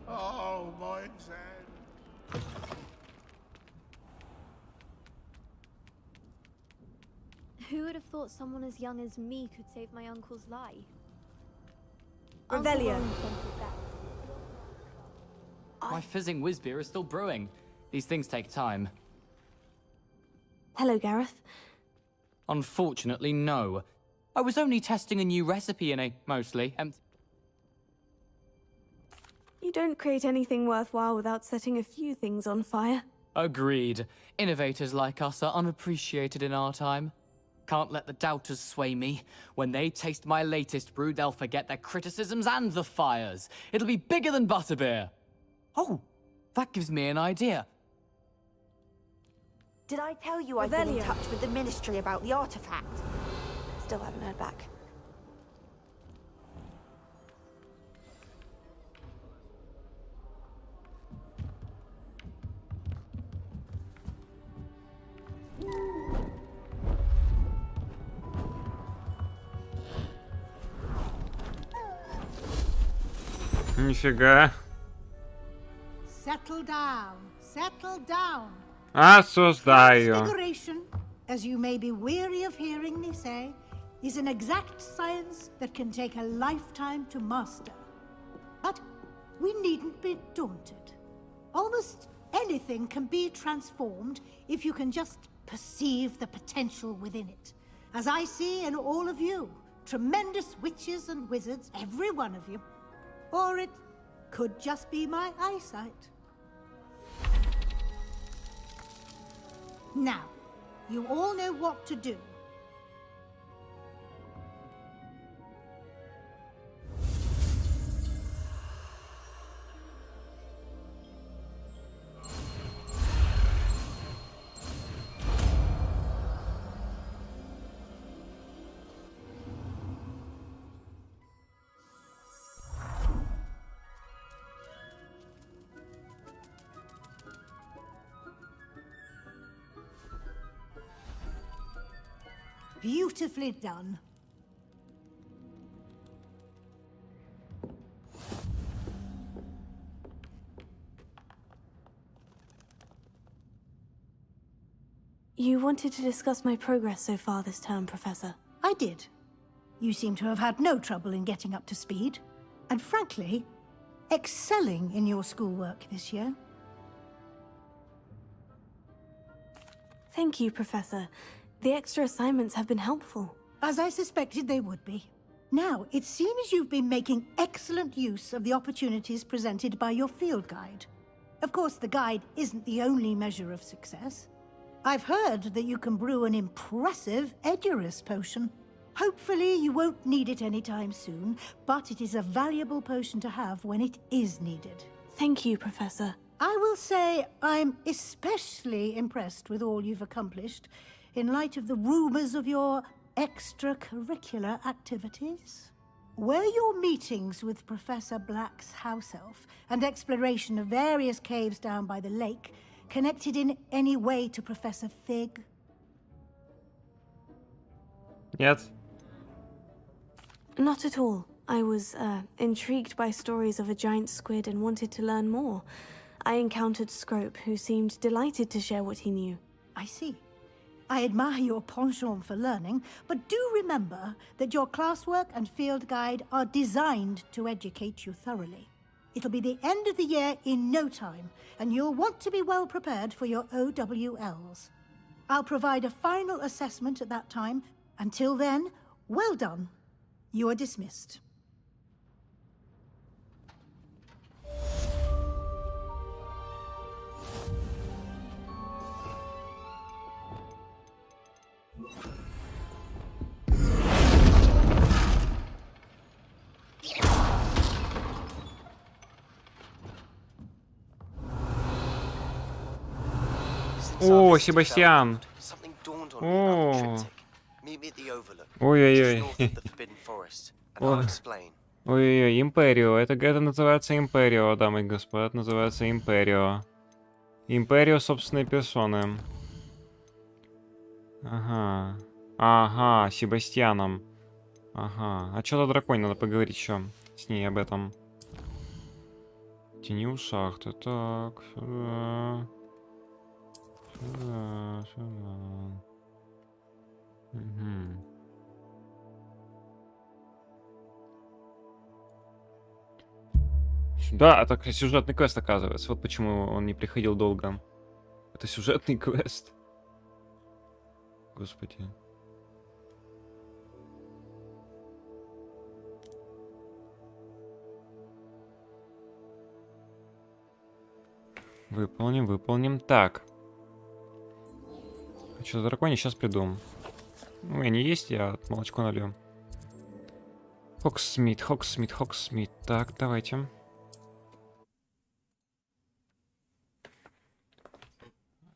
Oh, my exam. Who would have thought someone as young as me could save my uncle's life? Revelio. My fizzing whiz-beer is still brewing. These things take time. Hello, Gareth. Unfortunately, no. I was only testing a new recipe in a mostly empty... You don't create anything worthwhile without setting a few things on fire. Agreed. Innovators like us are unappreciated in our time. Can't let the doubters sway me. When they taste my latest brew, they'll forget their criticisms and the fires. It'll be bigger than butterbeer. Oh, that gives me an idea. Did I tell you I've been in touch with the Ministry about the artifact? Still haven't heard back. Нифига. Settle down. Settle down. Осуждаю. Transfiguration, as you may be weary of hearing me say, is an exact science that can take a lifetime to master. But we needn't be daunted. Almost anything can be transformed if you can just perceive the potential within it. As I see in all of you, tremendous witches and wizards, every one of you. Or it could just be my eyesight. Now, you all know what to do. Beautifully done. You wanted to discuss my progress so far this term, Professor. I did. You seem to have had no trouble in getting up to speed. And frankly, excelling in your schoolwork this year. Thank you, Professor. The extra assignments have been helpful. As I suspected they would be. Now, it seems you've been making excellent use of the opportunities presented by your field guide. Of course, the guide isn't the only measure of success. I've heard that you can brew an impressive Edurus potion. Hopefully you won't need it anytime soon, but it is a valuable potion to have when it is needed. Thank you, Professor. I will say I'm especially impressed with all you've accomplished in light of the rumors of your extracurricular activities. Were your meetings with Professor Black's house elf and exploration of various caves down by the lake connected in any way to Professor Fig? Нет. Not at all. I was intrigued by stories of a giant squid and wanted to learn more. I encountered Scrope, who seemed delighted to share what he knew. I see. I admire your penchant for learning, but do remember that your classwork and field guide are designed to educate you thoroughly. It'll be the end of the year in no time, and you'll want to be well prepared for your OWLs. I'll provide a final assessment at that time. Until then, well done. You are dismissed. О, Себастьян. О. Ой-ой-ой. Ой-ой-ой, Империо. Это называется Империо, дамы и господа. Это называется Империо. Империо собственной персоны. Ага. Ага, Себастьяном. Ага. А что-то драконе надо поговорить еще с ней об этом. Тени у шахты. Так, сюда. Сюда, сюда. Угу. Да, это сюжетный квест, оказывается. Вот почему он не приходил долго. Это сюжетный квест. Господи. Выполним, выполним. Так. Что за драконе? Сейчас приду. Ну, они есть, я молочко налью. Хогсмит, Хогсмит, Хогсмит. Так, давайте.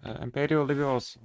Imperial Leviosa.